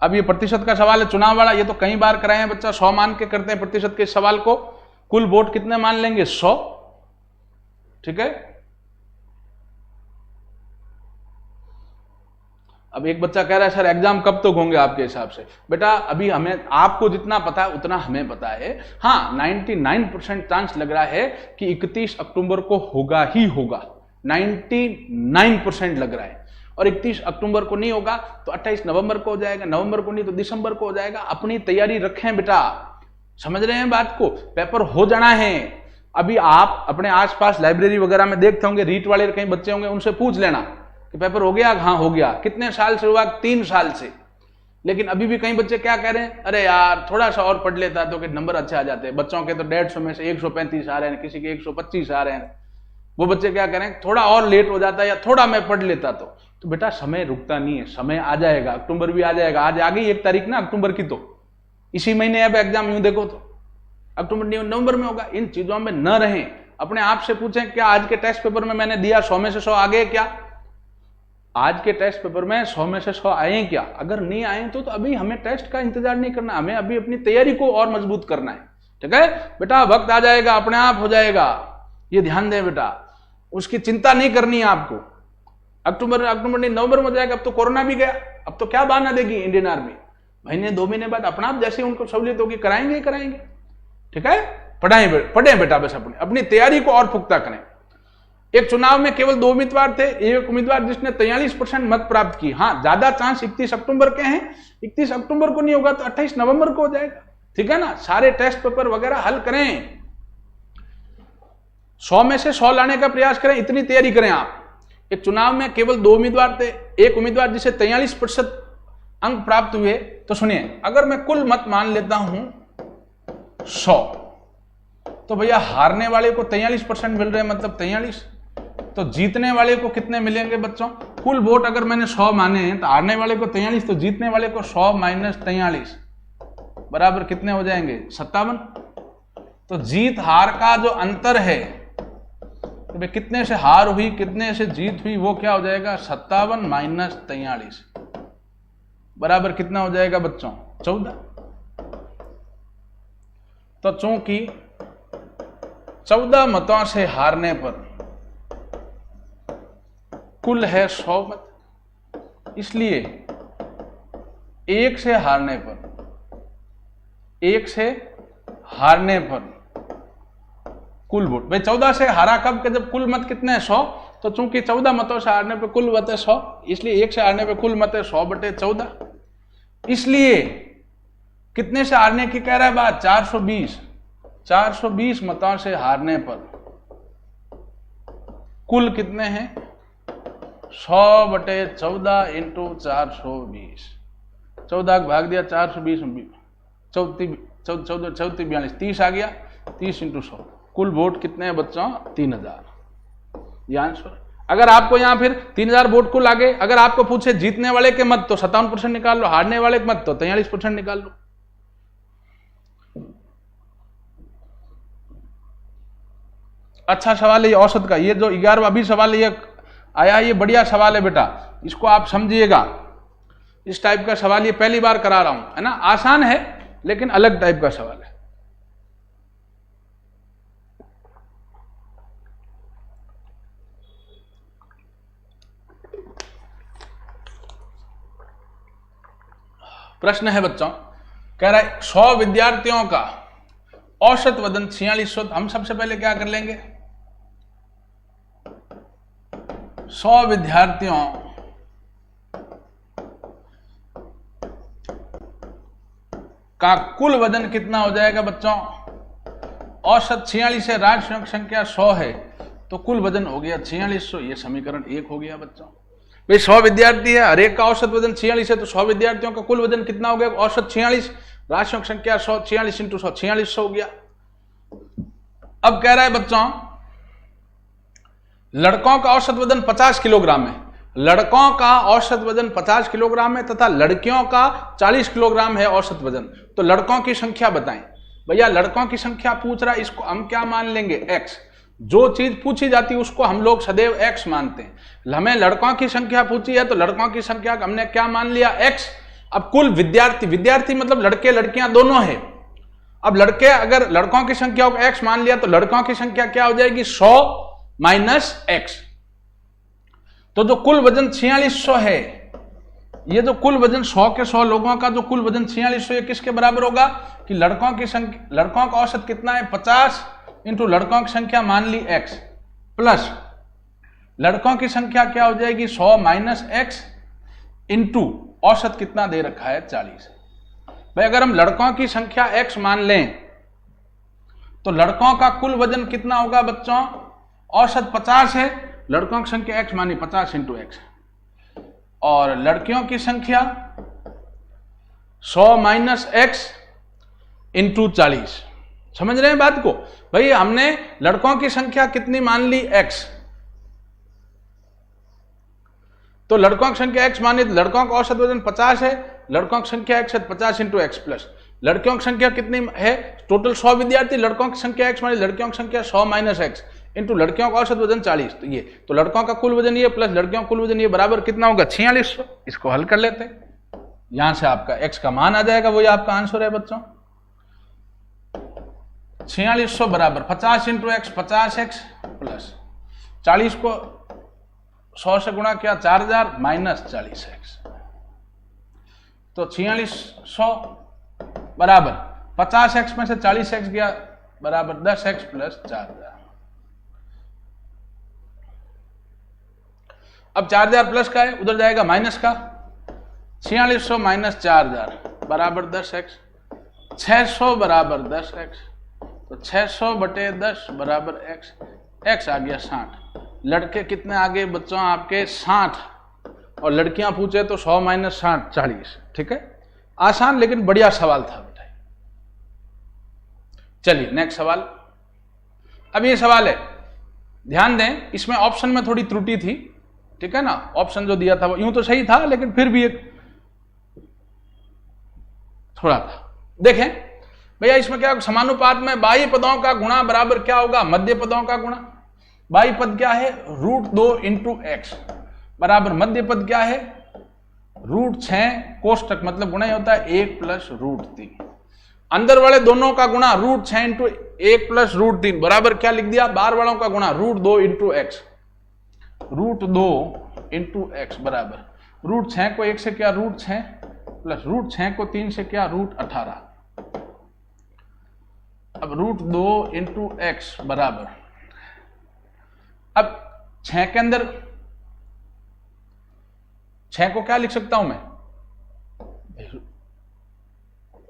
अब ये प्रतिशत का सवाल है, चुनाव वाला, ये तो कई बार कराए हैं बच्चा। 100 मान के करते हैं प्रतिशत के सवाल को। कुल वोट कितने मान लेंगे? 100, ठीक है। अब एक बच्चा कह रहा है सर एग्जाम कब तक होंगे आपके हिसाब से? बेटा अभी हमें, आपको जितना पता है उतना हमें पता है। हाँ, 99% चांस लग रहा है कि 31 अक्टूबर को होगा ही होगा, 99% लग रहा है। और 31 अक्टूबर को नहीं होगा तो 28 नवंबर को हो जाएगा, नवंबर को नहीं तो दिसंबर को हो जाएगा। अपनी तैयारी रखें बेटा, समझ रहे हैं बात को? पेपर हो जाना है। अभी आप अपने आसपास लाइब्रेरी वगैरह में देखते होंगे, रीट वाले कई बच्चे होंगे, उनसे पूछ लेना कि पेपर हो गया? हाँ हो गया। कितने साल से हुआ? 3 साल से। लेकिन अभी भी कई बच्चे क्या कह रहे हैं, अरे यार थोड़ा सा और पढ़ लेता तो कि नंबर अच्छे आ जाते। बच्चों के तो 150 में से 135 आ रहे हैं, किसी के 125 आ रहे हैं। वो बच्चे क्या करें, थोड़ा और लेट हो जाता है या थोड़ा मैं पढ़ लेता तो बेटा समय रुकता नहीं है, समय आ जाएगा, अक्टूबर भी आ जाएगा। आज आ गई 1 तारीख ना अक्टूबर की, तो इसी महीने अब एग्जाम यूं देखो तो अक्टूबर नवंबर में होगा। इन चीजों में न रहें, अपने आप से पूछें क्या आज के टेस्ट पेपर में मैंने दिया 100 में से 100 आ गए क्या? आज के टेस्ट पेपर में 100 में से 100 आए क्या? अगर नहीं आए तो अभी हमें टेस्ट का इंतजार नहीं करना, हमें अभी अपनी तैयारी को और मजबूत करना है। ठीक है बेटा, वक्त आ जाएगा, अपने आप हो जाएगा, ये ध्यान दें बेटा, उसकी चिंता नहीं करनी है आपको। अक्टूबर नहीं नवंबर में हो जाएगा। अब तो कोरोना भी गया, अब तो क्या बहाना देगी इंडियन आर्मी, महीने 2 महीने बाद अपना आप जैसे उनको सहूलियत होगी कराएंगे। ठीक है, पढ़ें बेटा, बस अपनी तैयारी को और पुख्ता करें। एक चुनाव में केवल 2 उम्मीदवार थे, एक उम्मीदवार जिसने 43% मत प्राप्त की। हाँ, ज्यादा चांस 31 अक्टूबर के हैं, 31 अक्टूबर को नहीं होगा तो 28 नवंबर को हो जाएगा। ठीक है ना, सारे टेस्ट पेपर वगैरह हल करें, 100 में से 100 लाने का प्रयास करें, इतनी तैयारी करें आप। एक चुनाव में केवल 2 उम्मीदवार थे, एक उम्मीदवार जिसे 43% अंक प्राप्त हुए। तो सुनिए, अगर मैं कुल मत मान लेता हूं 100, तो भैया हारने वाले को 43% मिल रहे हैं, मतलब 43, तो जीतने वाले को कितने मिलेंगे बच्चों? कुल वोट अगर मैंने 100 माने हैं तो हारने वाले को 43, तो जीतने वाले को 100 - 43 बराबर कितने हो जाएंगे? 57। तो जीत हार का जो अंतर है, तो भाई कितने से हार हुई कितने से जीत हुई, वो क्या हो जाएगा? 57 - 43 बराबर कितना हो जाएगा बच्चों? 14। तो चूंकि 14 मतों से हारने पर कुल है 100 मत, इसलिए 1 से हारने पर कुल वोट, भाई 14 से हारा कब के? जब कुल मत कितने हैं? 100। तो चूंकि 14 मतों से हारने पे कुल मत है 100, इसलिए 1 से हारने पे कुल मत है 100/14। इसलिए कितने से हारने की कह रहा है बात? 420 मतों से हारने पर कुल कितने हैं? 100/14 × 420, 14 भाग दिया 420, 14 42 30 आ गया, 30 × 100, कुल वोट कितने हैं बच्चों? 3000। ये आंसर। अगर आपको यहां फिर 3000 वोट कुल आ गए, अगर आपको पूछे जीतने वाले के मत तो 57% निकाल लो, हारने वाले के मत तो 43% निकाल लो। अच्छा सवाल है ये औसत का, ये जो 11वां अभी सवाल ये आया, ये बढ़िया सवाल है बेटा, इसको आप समझिएगा। इस टाइप का सवाल ये पहली बार करा रहा हूं, है ना, आसान है लेकिन अलग टाइप का सवाल है। प्रश्न है बच्चों, कह रहा है 100 विद्यार्थियों का औसत वजन 4600। हम सबसे पहले क्या कर लेंगे? 100 विद्यार्थियों का कुल वजन कितना हो जाएगा बच्चों? औसत 46 है, राशि संख्या 100 है, तो कुल वजन हो गया 4600। ये समीकरण 1 हो गया बच्चों। भाई 100 विद्यार्थी है, हर एक का औसत वजन 46 है, तो 100 विद्यार्थियों का कुल वजन कितना हो गया? औसत 46, राशियों की संख्या 100, 46 × 100, 4600 हो गया। अब कह रहा है बच्चों, लड़कों का औसत वजन 50 किलोग्राम है, लड़कों का औसत वजन 50 किलोग्राम है तथा लड़कियों का 40 किलोग्राम है औसत वजन। तो लड़कों की संख्या बताएं। भैया लड़कों की संख्या पूछ रहा है, इसको हम क्या मान लेंगे? x। जो चीज पूछी जाती है उसको हम लोग सदैव x मानते हैं। हमें लड़कों की संख्या पूछी है तो लड़कों की संख्या हमने क्या मान लिया? x। अब कुल विद्यार्थी मतलब लड़के लड़कियां दोनों है। अब लड़के, अगर लड़कों की संख्या को x मान लिया तो लड़कों की संख्या क्या हो जाएगी? 100 - x। तो जो कुल वजन 4600 है, ये जो कुल वजन 100 के 100 लोगों का जो कुल वजन 4600, ये किसके बराबर होगा? कि लड़कों की संख्या, लड़कों का औसत कितना है? 50 × लड़कों की संख्या मान ली x, प्लस लड़कों की संख्या क्या हो जाएगी? 100 - x इंटू औसत कितना दे रखा है? 40। भाई अगर हम लड़कों की संख्या x मान लें तो लड़कों का कुल वजन कितना होगा बच्चों? औसत 50 है, लड़कों की संख्या x मानी 50 × x, और लड़कियों की संख्या 100 - x इंटू 40, समझ रहे हैं बात को? भाई हमने लड़कों की संख्या कितनी मान ली? x। तो लड़कों की संख्या x मानी, लड़कों का औसत वजन 50 है, लड़कों की संख्या x है, 50 इंटू एक्स प्लस लड़कियों की संख्या कितनी है? टोटल 100 विद्यार्थी, लड़कों की संख्या x मानी, लड़कियों की संख्या 100 माइनस एक्स इंटू लड़कियों का औसत वजन 40। तो ये तो लड़कों का कुल वजन ये प्लस लड़कियों का कुल वजन ये बराबर कितना होगा? 4600। इसको हल कर लेते हैं, यहां से आपका x का मान आ जाएगा, वही आपका आंसर है बच्चों। 4600 बराबर 50 इंटू एक्स, 50x प्लस 40 को 100 से गुणा किया 4000 माइनस 40x। तो 4600 बराबर 50x में से 40x गया बराबर 10x प्लस 4000। अब 4000 प्लस का है, उधर जाएगा माइनस का। 4600 माइनस 4000 बराबर 10x, 600 बराबर 10x। तो 600 बटे 10 बराबर x, x आ गया 60। लड़के कितने आ गए बच्चों आपके? 60। और लड़कियां पूछे तो 100 माइनस 60 40। ठीक है, आसान लेकिन बढ़िया सवाल था बेटा। चलिए नेक्स्ट सवाल। अब ये सवाल है, ध्यान दें, इसमें ऑप्शन में थोड़ी त्रुटि थी। ठीक है ना, ऑप्शन जो दिया था वो यूं तो सही था, लेकिन फिर भी एक थोड़ा था। देखें भैया, इसमें क्या समानुपात में बाह्य पदों का गुणा बराबर क्या होगा? मध्य पदों का गुणा। बाह्य पद क्या है? √2 इंटू एक्स बराबर मध्य पद क्या है? √6 कोष्टक मतलब गुणा ही होता है 1 प्लस √3। अंदर वाले दोनों का गुणा √6 इंटू 1 प्लस √3 बराबर क्या लिख दिया? बाहर वालों का गुणा √2 इंटू एक्स, √2 इंटू एक्स बराबर √6 को 1 से क्या? √6 प्लस √6 को 3 से क्या? √18। अब √2 इंटू एक्स बराबर, अब 6 के अंदर 6 को क्या लिख सकता हूं मैं?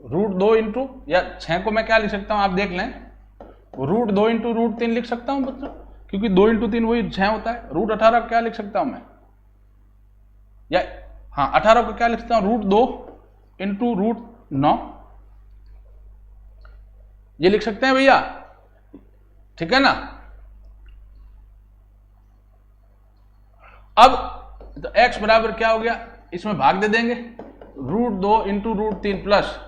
√2 इंटू, या 6 को मैं क्या लिख सकता हूं आप देख लें, √2 इंटू √3 लिख सकता हूं बच्चों, क्योंकि 2 इंटू 3 वही 6 होता है। √18 क्या लिख सकता हूं मैं? या हाँ 18 को क्या लिख सकता हूं? √2 इंटू √9 ये लिख सकते हैं भैया। ठीक है ना। अब तो x बराबर क्या हो गया? इसमें भाग दे देंगे, √2 इंटू √3 प्लस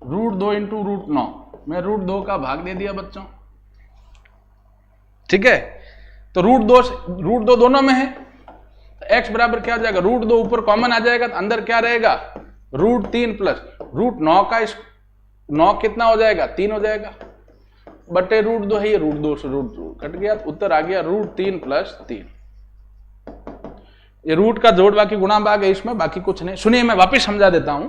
√2 इंटू √9 में √2 का भाग दे दिया बच्चों। ठीक है, तो √2 दोनों में है, तो x बराबर क्या हो जाएगा? √2 ऊपर कॉमन आ जाएगा, तो अंदर क्या रहेगा? √3 प्लस √9 का 9 कितना हो जाएगा? 3 हो जाएगा, बटे √2 है, ये √2 से √2 कट गया, तो उत्तर आ गया √3 प्लस 3। ये रूट का जोड़ बाकी गुणा भाग है इसमें, बाकी कुछ नहीं। सुनिए मैं वापिस समझा देता हूं।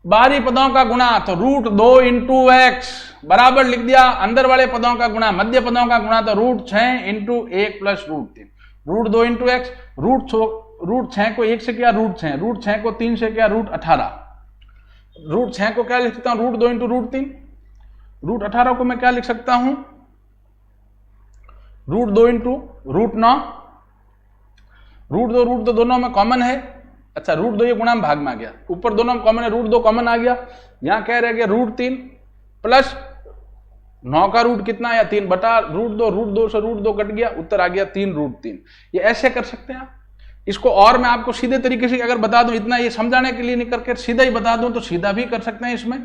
बाहरी पदों का गुणा तो √2 इंटू एक्स बराबर लिख दिया, अंदर वाले पदों का गुणा मध्य पदों का गुणा तो √6 इंटू 1 प्लस √3। √2 इंटू एक्स, √6 को 1 से क्या? √6, √6 को 3 से क्या? √18। √6 को क्या लिख सकता हूं? √2 इंटू √3। √18 को मैं क्या लिख सकता हूं? √2 इंटू √9। √2 दोनों में कॉमन है। अच्छा, √2 ये गुणा में भाग में आ गया, ऊपर दोनों में कॉमन है, √2 कॉमन आ गया। यहां क्या रह गया? √3 प्लस 9 का रूट कितना आया? 3 बटा √2 से √2 कट गया, उत्तर आ गया 3 √3। ये ऐसे कर सकते हैं आप इसको। और मैं आपको सीधे तरीके से अगर बता दूं, इतना ये समझाने के लिए नहीं करके सीधा ही बता दूं, तो सीधा भी कर सकते हैं इसमें।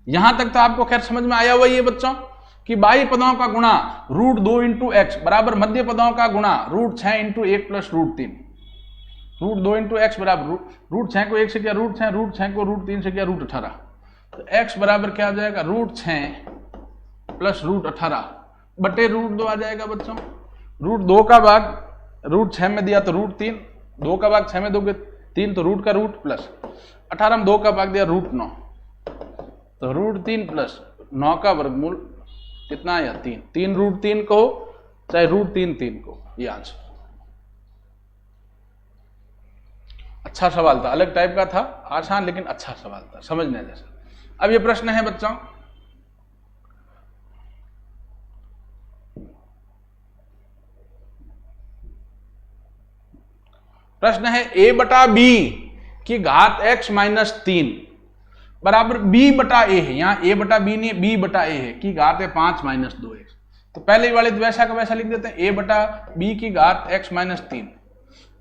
यहां तक तो आपको खैर समझ में आया हुआ ये बच्चों कि बाह्य पदों का गुणा √2 इंटू एक्स बराबर मध्य पदों का गुणा √6 इंटू 1 प्लस √3। √2 इंटू एक्स बराबर √6 को 1 से क्या? √6, √6 को √3 से क्या? √18। तो x बराबर क्या आ जाएगा? √6 प्लस √18 बटे √2 आ जाएगा बच्चों। √2 का भाग √6 में दिया तो √3, 2 का भाग 6 में दोगे 3, तो रूट का रूट प्लस 18 में 2 का भाग दिया √9, तो √3 प्लस 9 का वर्गमूल कितना आया? 3। 3 √3 को चाहे √3 को, ये आंसर। अच्छा सवाल था, अलग टाइप का था, आसान लेकिन अच्छा सवाल था, समझने जैसा। अब ये प्रश्न है बच्चों, प्रश्न है a बटा b की घात x माइनस 3 बराबर b बटा a है, यहाँ a बटा b नहीं है, b बटा a है, की घात है 5 माइनस 2x। तो पहले वाले तो वैसा का वैसा लिख देते हैं, a बटा b की घात x माइनस 3।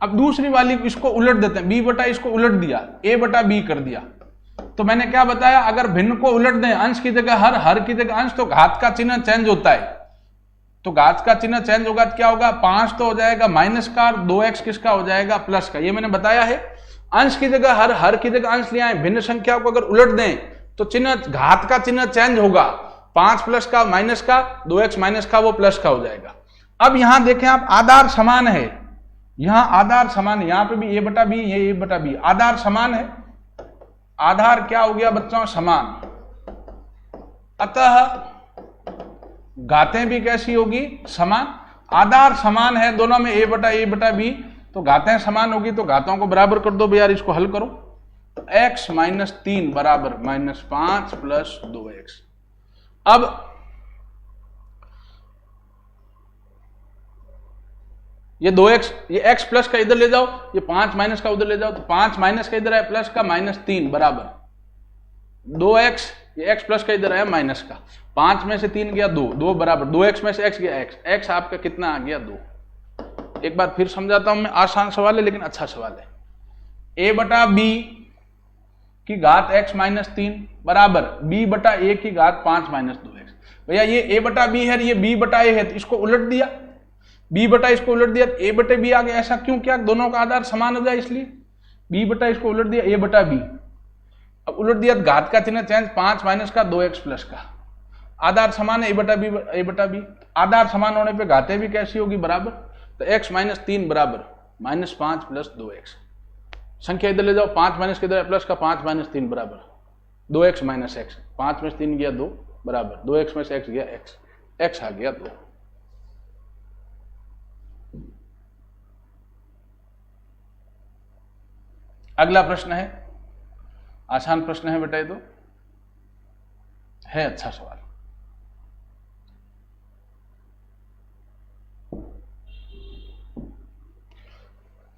अब दूसरी वाली इसको उलट देते हैं, b बटा इसको उलट दिया, a बटा b कर दिया। तो मैंने क्या बताया, अगर भिन्न को उलट दें, अंश की जगह हर की जगह अंश, तो घात का चिन्ह चेंज होता है। तो घात का चिन्ह चेंज होगा तो क्या होगा, 5 तो हो जाएगा माइनस का, 2x किसका हो जाएगा, प्लस का। ये मैंने बताया है, अंश की जगह हर की जगह अंश लिया है, भिन्न संख्या को अगर उलट दें तो चिन्ह, घात का चिन्ह चेंज होगा, 5 प्लस का माइनस का, 2x माइनस का वो प्लस का हो जाएगा। अब यहां देखें आप, आधार समान है, यहां आधार समान है, यहां पे भी a बटा b, ये a बटा b, आधार समान है। आधार क्या हो गया बच्चों, समान, अतः घातें भी कैसी होगी, समान। आधार समान है दोनों में, a बटा b, तो घातें समान होगी, तो घातों को बराबर कर दो भैया, इसको हल करो। तो x माइनस 3 बराबर माइनस 5 प्लस 2x। अब ये 2x, ये x प्लस का इधर ले जाओ, ये 5 माइनस का उधर ले जाओ, तो 5 माइनस का इधर है, प्लस का माइनस 3 बराबर 2x, ये x प्लस का इधर है माइनस का, 5 में से 3 गया 2 बराबर 2x में से x गया x आपका कितना आ गया 2। एक बार फिर समझाता हूं मैं, आसान सवाल है लेकिन अच्छा सवाल है। a बटा b की घात x माइनस 3 बराबर b बटा a की घात 5 माइनस 2x। भैया ये a बटा b है, ये b बटा a है, तो इसको उलट दिया, b बटा इसको उलट दिया, तो a बटे b आ गया। ऐसा क्यों किया, दोनों का आधार समान हो जाए इसलिए, b बटा इसको उलट दिया, a बटा b। अब उलट दिया तो घात का चिन्ह चेंज, 5 माइनस का 2x प्लस का, आधार समान है, a बटा b। आधार समान होने पे घातें भी कैसी होगी, बराबर। तो x माइनस 3 बराबर माइनस 5 प्लस 2x। संख्या इधर ले जाओ, 5 माइनस के इधर प्लस का, 5 माइनस 3 बराबर 2x माइनस x, 5 में से 3 गया 2 बराबर 2x में से x गया x आ गया 2। अगला प्रश्न है, आसान प्रश्न है बेटा, ये तो है अच्छा सवाल।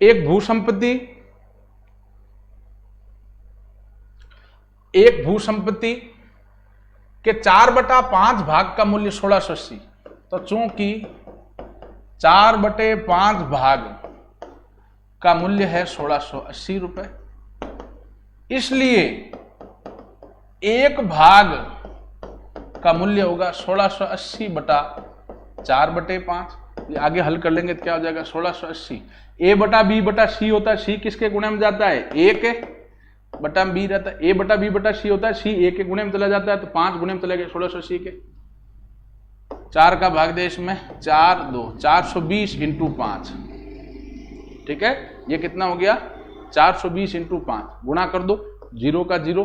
एक भूसंपत्ति के 4/5 भाग का मूल्य 1680। तो चूंकि 4/5 भाग का मूल्य है 1680 रुपए, इसलिए एक भाग का मूल्य होगा 1680 बटा 4/5। ये आगे हल कर लेंगे तो क्या हो जाएगा, 1680। a बटा b बटा c होता है, c किसके गुणे में जाता है, a के बटा b रहता है, a बटा b बटा c होता है, c a के गुणे में चला जाता है, तो 5 गुणे में चले गए 1680 के। 4 का भाग दे इसमें, 4 2 420 इंटू 5, ठीक है, ये कितना हो गया 420 इंटू 5, गुणा कर दो, 0 का 0,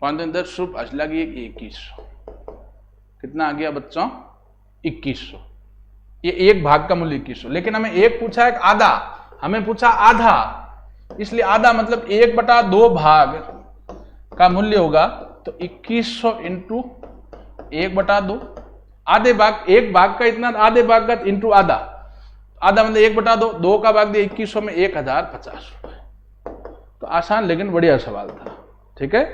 5 10 रुपये, अच लगी 2100, कितना आ गया बच्चों 2100। ये एक भाग का मूल्य 2100, लेकिन हमें एक पूछा है आधा, हमें पूछा आधा, इसलिए आधा मतलब 1/2 भाग का मूल्य होगा, तो 2100 इंटू 1/2, आधे भाग, एक भाग का इतना, आधे भाग का इंटू आधा, आधा मतलब 1/2, 2 का भाग दिया 2100 में 1050 रुपए। तो आसान लेकिन बढ़िया सवाल था, ठीक है।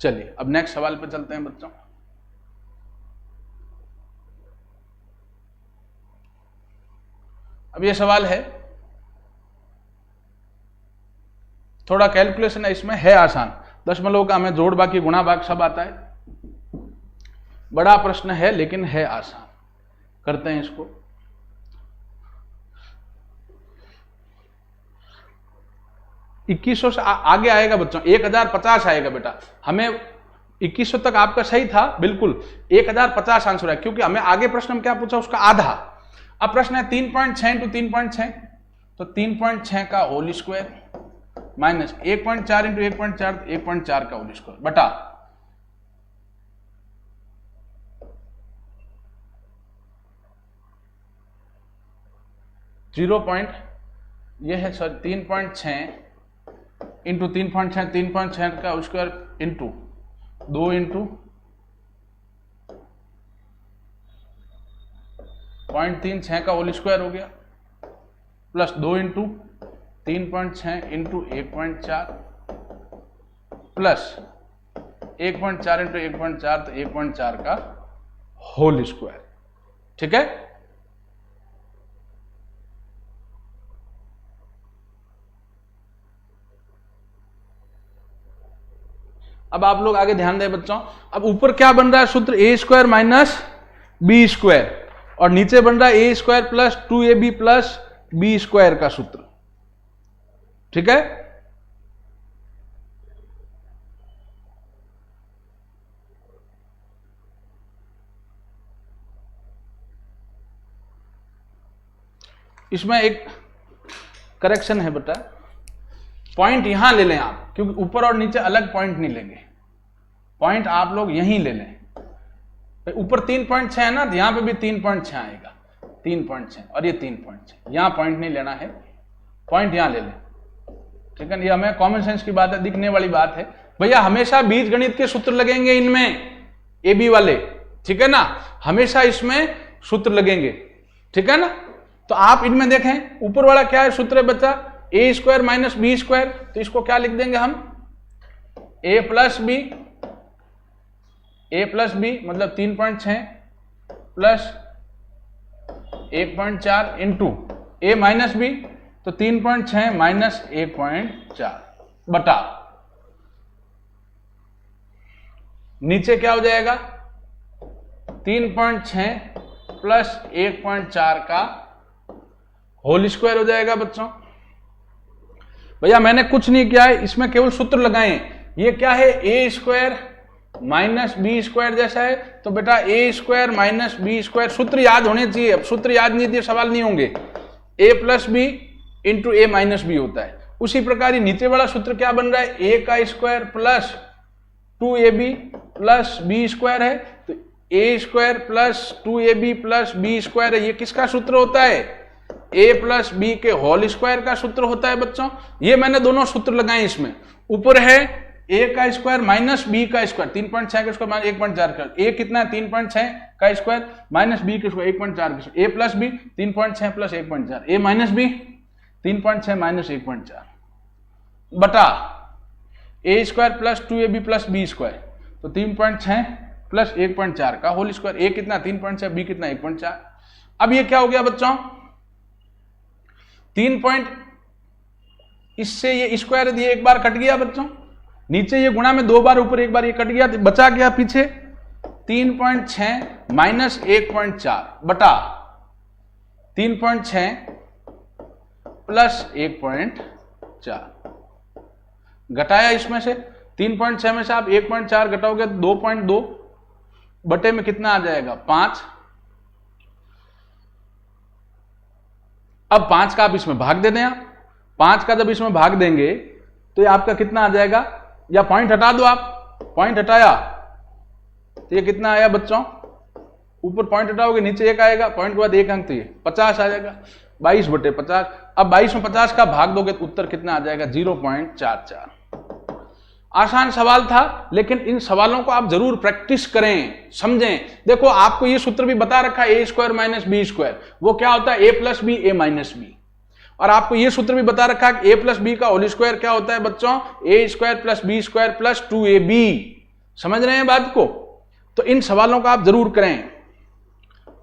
चलिए अब नेक्स्ट सवाल पे चलते हैं बच्चों। अब ये सवाल है, थोड़ा कैलकुलेशन है इसमें, है आसान, दशमलव का हमें जोड़ बाकी गुणा भाग सब आता है। बड़ा प्रश्न है लेकिन है आसान, करते हैं इसको। इक्कीसों से आगे आएगा बच्चों, 1050 आएगा बेटा। हमें 2100 तक आपका सही था बिल्कुल, 1050 आंसर है, क्योंकि हमें आगे प्रश्न में क्या पूछा, उसका आधा। अब प्रश्न है 3.6 इंटू 3.6, तो 3.6 का होल स्क्वायर माइनस 1.4 इंटू 1.4, 1.4 का होल स्क्वायर बटा 3.6 इंटू 3.6, 3.6 का स्क्वायर इंटू 2 इंटू 0.36 का होल स्क्वायर हो गया, plus 2 into 3.6 into 1.4 plus 1.4 into 1.4 तो 1.4 का होल स्क्वायर। ठीक है, अब आप लोग आगे ध्यान दें बच्चों। अब ऊपर क्या बन रहा है सूत्र, A square minus B square, और नीचे बन रहा है A square plus 2ab plus B square का सूत्र। ठीक है, इसमें एक करेक्शन है बेटा, पॉइंट यहां ले लें आप, क्योंकि ऊपर और नीचे अलग पॉइंट नहीं लेंगे, पॉइंट आप लोग यहीं ले लें। ऊपर 3.6 है ना, तो यहां पे भी 3.6 आएगा, 3.6 और ये 3.6, यहां पॉइंट नहीं लेना है, पॉइंट यहां ले लें। ठीक है, ये हमें कॉमन सेंस की बात है, दिखने वाली बात है भैया। हमेशा बीज गणित के सूत्र लगेंगे इनमें, ए बी वाले, ठीक है ना, हमेशा इसमें सूत्र लगेंगे। ठीक है ना, तो आप इनमें देखें ऊपर वाला क्या है सूत्र है बच्चा, ए स्क्वायर माइनस बी स्क्वायर, तो इसको क्या लिख देंगे हम, ए प्लस बी मतलब 3.6 प्लस 1.4 इंटू ए माइनस बी, तो 3.6 माइनस 1.4 बटा, नीचे क्या हो जाएगा 3.6 प्लस 1.4 का होल स्क्वायर हो जाएगा बच्चों। भैया मैंने कुछ नहीं किया है, इसमें केवल सूत्र लगाए। ये क्या है, A square minus B square जैसा है, तो बेटा ए स्क्वायर माइनस बी स्क्वायर, सूत्र याद होने चाहिए। अब सूत्र याद नहीं दिए सवाल नहीं होंगे। ए प्लस बी इंटू ए माइनस बी होता है। उसी प्रकार ही नीचे वाला सूत्र क्या बन रहा है, ए का square plus 2ab plus B square है, तो A square plus 2ab plus B square है। ये किसका सूत्र होता है, ए प्लस बी के होल स्क्वायर का सूत्र होता है बच्चों। ये मैंने दोनों सूत्र लगाए इसमें। ऊपर है ए का स्क्वायर माइनस बी का स्क्वायर, 3.6 का स्क्वायर माइनस 1.4 का, ए कितना है 3.6 का स्क्वायर माइनस बी के स्क्वायर 1.4 का, A plus B 3.6 plus 1.4, A minus B 3.6 minus 1.4 बटा A square plus 2ab plus B square, तो 3.6 प्लस 1.4 का होल स्क्वायर, ए कितना 3.6, बी कितना 1.4। अब ये क्या हो गया बच्चों, 3 इससे ये स्क्वायर दिए एक बार कट गया बच्चों, नीचे ये गुणा में 2 बार, ऊपर एक बार ये कट गया, बचा क्या पीछे 3.6 माइनस 1.4 बटा 3.6 प्लस 1.4, घटाया इसमें से 3.6 में से आप 1.4 घटाओगे 2.2 बटे में कितना आ जाएगा 5। अब 5 का आप इसमें भाग दे दें, आप 5 का जब इसमें भाग देंगे तो ये आपका कितना आ जाएगा, या पॉइंट हटा दो आप, पॉइंट हटाया तो ये कितना आया बच्चों, ऊपर पॉइंट हटाओगे नीचे 1 आएगा, पॉइंट के बाद 1 अंक, तो ये 50 आ जाएगा, 22 बटे 50। अब 22 में 50 का भाग दोगे तो उत्तर कितना आ जाएगा 0.44। आसान सवाल था, लेकिन इन सवालों को आप जरूर प्रैक्टिस करें, समझें। देखो आपको ये सूत्र भी बता रखा है, A square minus B square, वो क्या होता है A plus B A minus B, और आपको ये सूत्र भी बता रखा है कि ए प्लस बी का होल स्क्वायर क्या होता है बच्चों, A square plus B square plus 2ab। समझ रहे हैं बात को, तो इन सवालों का आप जरूर करें।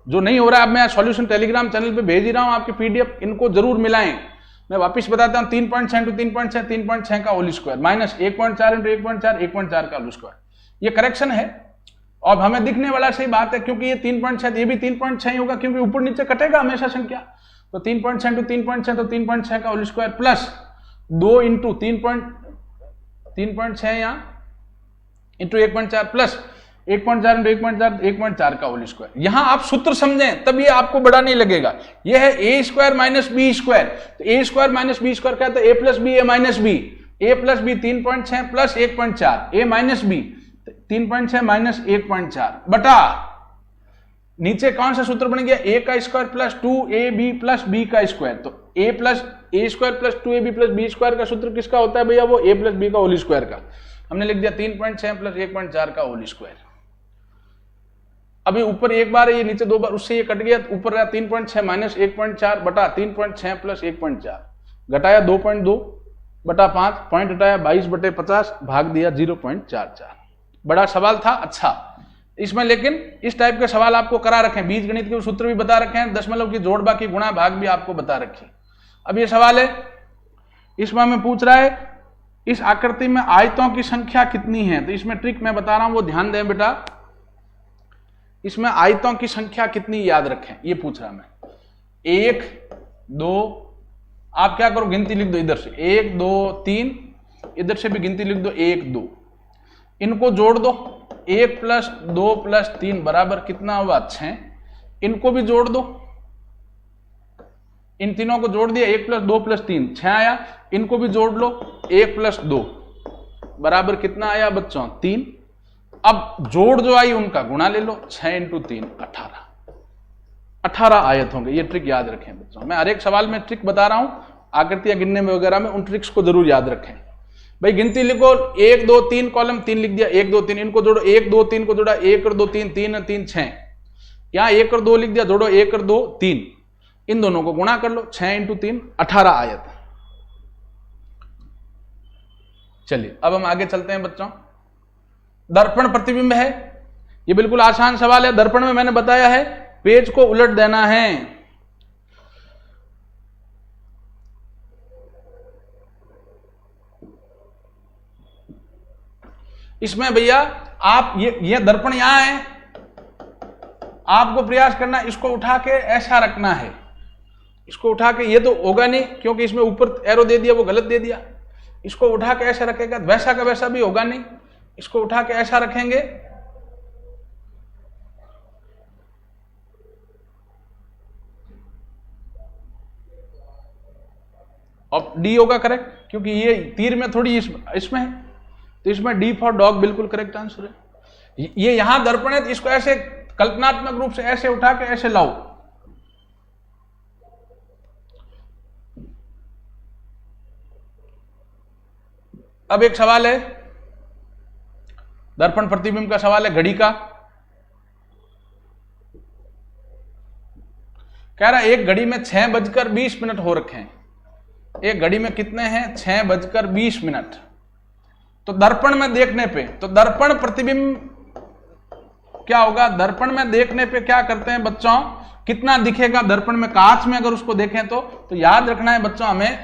जो नहीं हो रहा है, अब मैं सॉल्यूशन टेलीग्राम चैनल पे भेज ही रहा हूं आपके पीडीएफ, इनको जरूर मिलाएं। मैं वापस बताता हूं, 3.6 इंटू 3.6, 3.6 का होल स्क्वायर माइनस 1.4 इंटू 1.4, 1.4 का होल स्क्वायर। ये करेक्शन है और हमें दिखने वाला सही बात है, क्योंकि ये 3.6, ये भी 3.6 ही होगा, क्योंकि ऊपर नीचे कटेगा हमेशा संख्या। तो 3.6 इंटू 3.6, तो 3.6 का होल स्क्वायर प्लस 2 इंटू 3.6 यहां इंटू 1.4 प्लस 1.4 इंटू 1.4, 1.4 का होल स्क्वायर। यहां आप सूत्र समझें तब ये आपको बड़ा नहीं लगेगा। ये है A square minus B square, तो A square minus B square क्या है, A plus B A minus B, A plus B 3.6 plus 1.4, A minus B 3.6 minus 1.4 बटा नीचे कौन सा सूत्र बन गया, ए का square plus 2ab plus B का स्क्वायर। तो A plus A square plus 2ab plus B square का सूत्र किसका होता है भैया, वो ए प्लस बी का होल स्क्वायर का। हमने लिख दिया 3.6 प्लस 1.4 का होल स्क्वायर। अभी ऊपर एक बार है, ये नीचे 2 बार, उससे ये कट गया, ऊपर रहा 3.6 माइनस 1.4 बटा 3.6 प्लस 1.4, घटाया 2.2, बटा 5, पॉइंट हटाया 22/50, भाग दिया 0.44। बड़ा सवाल था। अच्छा, इसमें लेकिन इस टाइप के सवाल आपको करा रखे हैं, बीज गणित के सूत्र भी बता रखे हैं, दशमलव की जोड़ बाकी गुणा भाग भी आपको बता रखी। अब ये सवाल है, इसमें हमें पूछ रहा है इस आकृति में आयतों की संख्या कितनी है। तो इसमें ट्रिक मैं बता रहा हूं, वो ध्यान दें बेटा। इसमें आयतों की संख्या कितनी याद रखें, ये पूछ रहा मैं। 1 2, आप क्या करो गिनती लिख दो इधर से, 1 2 3, इधर से भी गिनती लिख दो 1 2, इनको जोड़ दो, 1 + 2 + 3 बराबर कितना हुआ 6, इनको भी जोड़ दो, इन तीनों को जोड़ दिया, 1 + 2 + 3 6 आया, इनको भी जोड़ लो, 1 + 2 बराबर कितना आया बच्चों 3। अब जोड़ जो आई उनका गुणा ले लो, 6 × 3 18 आयत होंगे। ये ट्रिक याद रखें बच्चों, मैं हर एक सवाल में ट्रिक बता रहा हूं, आकृतियां गिनने में वगैरह में उन ट्रिक्स को जरूर याद रखें। भाई गिनती लिखो, 1 2 3 कॉलम 3 लिख दिया, 1 2 3, इनको जोड़ो, 1 2 3 को जोड़ा, 1 और 2 3, 3 और 3 6, यहां 1 और 2 लिख दिया, जोड़ो 1 और 2 3, इन दोनों को गुणा कर लो, 6 × 3 18 आयत। चलिए अब हम आगे चलते हैं बच्चों। दर्पण प्रतिबिंब है, ये बिल्कुल आसान सवाल है। दर्पण में मैंने बताया है पेज को उलट देना है। इसमें भैया आप ये दर्पण यहां है, आपको प्रयास करना इसको उठा के ऐसा रखना है, इसको उठा के, ये तो होगा नहीं क्योंकि इसमें ऊपर एरो दे दिया, वो गलत दे दिया। इसको उठा के ऐसे रखेगा, वैसा का वैसा भी होगा नहीं, इसको उठा के ऐसा रखेंगे, अब डी होगा करेक्ट, क्योंकि ये तीर में थोड़ी इसमें है, तो इसमें डी फॉर डॉग बिल्कुल करेक्ट आंसर है। ये यहां दर्पण है, तो इसको ऐसे कल्पनात्मक रूप से ऐसे उठा के ऐसे लाओ, अब एक सवाल है, दर्पण प्रतिबिंब का सवाल है घड़ी का। कह रहा है एक घड़ी में 6:20 हो रखे हैं, एक घड़ी में कितने हैं 6:20। तो दर्पण में देखने पे, तो दर्पण प्रतिबिंब क्या होगा, दर्पण में देखने पे क्या करते हैं बच्चों, कितना दिखेगा दर्पण में, कांच में अगर उसको देखें तो याद रखना है बच्चों हमें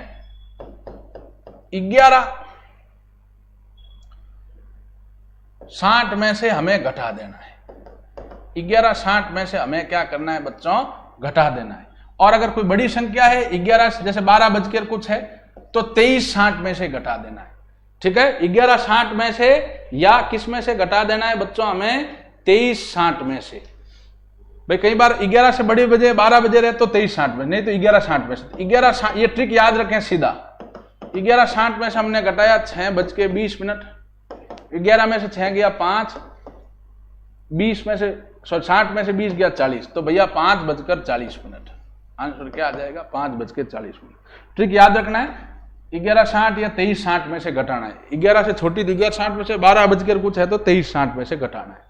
11:60 में से हमें घटा देना है, 11:60 में से हमें क्या करना है बच्चों, घटा देना है। और अगर कोई बड़ी संख्या है 11, जैसे 12 बजकर कुछ है, तो 23:60 में से घटा देना है। ठीक है, 11:60 में से या किस में से घटा देना है बच्चों हमें, 23:60 में से। भाई कई बार 11 से बड़ी बजे 12 बजे रहे तो 23:60 में, नहीं तो 11:60 में से। 11:60, ये ट्रिक याद रखें सीधा, 11:60 में से हमने घटाया 6:20, 11 में से 6 गया 5, 20 में से 60 में से 20 गया 40, तो भैया 5:40। आंसर क्या आ जाएगा, 5:40। ट्रिक याद रखना है, 11:60 या 23:60 में से घटाना है। 11 से छोटी 11:60 में से 12 बजकर कुछ है तो 23:60 में से घटाना है।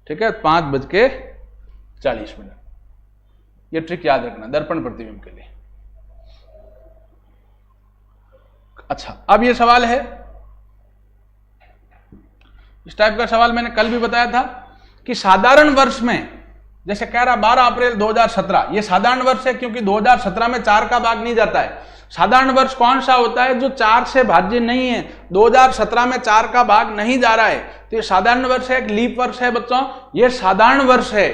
ठीक है, 5:40। ये ट्रिक याद रखना दर्पण प्रतिबिंब के लिए। अच्छा, अब ये सवाल है, इस टाइप का सवाल मैंने कल भी बताया था कि साधारण वर्ष में, जैसे कह रहा 12 अप्रैल 2017, ये साधारण वर्ष है क्योंकि 2017 में 4 का भाग नहीं जाता है। साधारण वर्ष कौन सा होता है, जो 4 से भाज्य नहीं है। 2017 में 4 का भाग नहीं जा रहा है, तो ये साधारण वर्ष है, एक लीप वर्ष है बच्चों, ये साधारण वर्ष है,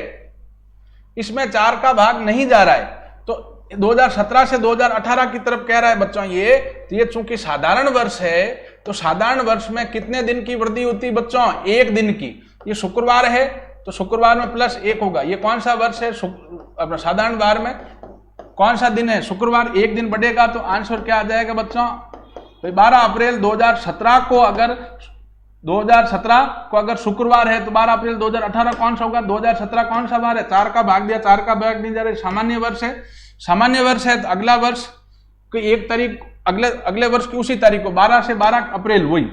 इसमें 4 का भाग नहीं जा रहा है। तो 2017 से 2018 की तरफ कह रहा है बच्चों ये चूंकि साधारण वर्ष है, तो साधारण वर्ष में कितने दिन की वृद्धि होती है बच्चों, 1 दिन की। ये शुक्रवार है तो शुक्रवार में +1 होगा। ये कौन सा वर्ष है, अपना साधारण वार में कौन सा दिन है, शुक्रवार, 1 दिन बढ़ेगा, तो आंसर क्या आ जाएगा बच्चों, 12 अप्रैल 2017 को अगर शुक्रवार है तो 12 अप्रैल 2018 कौन सा होगा, 2017 कौन सा वार है, 4 का भाग दिया, 4 का भाग नहीं जा रहा, सामान्य वर्ष है। सामान्य वर्ष है तो अगला वर्ष की 1 तारीख, अगले वर्ष की उसी तारीख को 12 से 12 अप्रैल वही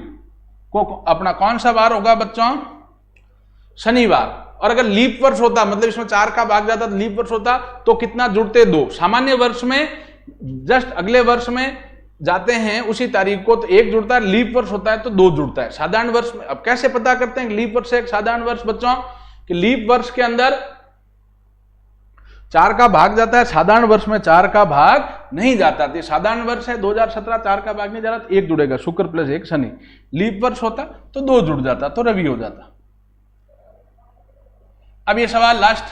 को अपना कौन सा वार होगा बच्चों, शनिवार। और अगर लीप वर्ष होता, मतलब इसमें 4 का भाग जाता तो लीप वर्ष होता, तो कितना जुड़ते 2। सामान्य वर्ष में जस्ट अगले वर्ष में जाते हैं उसी तारीख को तो एक जुड़ता है, लीप वर्ष होता है तो 2 जुड़ता है। साधारण वर्ष में अब कैसे पता करते हैं लीप वर्ष से एक साधारण वर्ष बच्चों, कि लीप वर्ष के अंदर 4 का भाग जाता है, साधारण वर्ष में 4 का भाग नहीं जाता। तो साधारण वर्ष है 2017, 4 का भाग नहीं जा रहा, तो 1 जुड़ेगा, शुक्र प्लस 1 शनि। लीप वर्ष होता तो 2 जुड़ जाता, तो रवि हो जाता। अब ये सवाल लास्ट,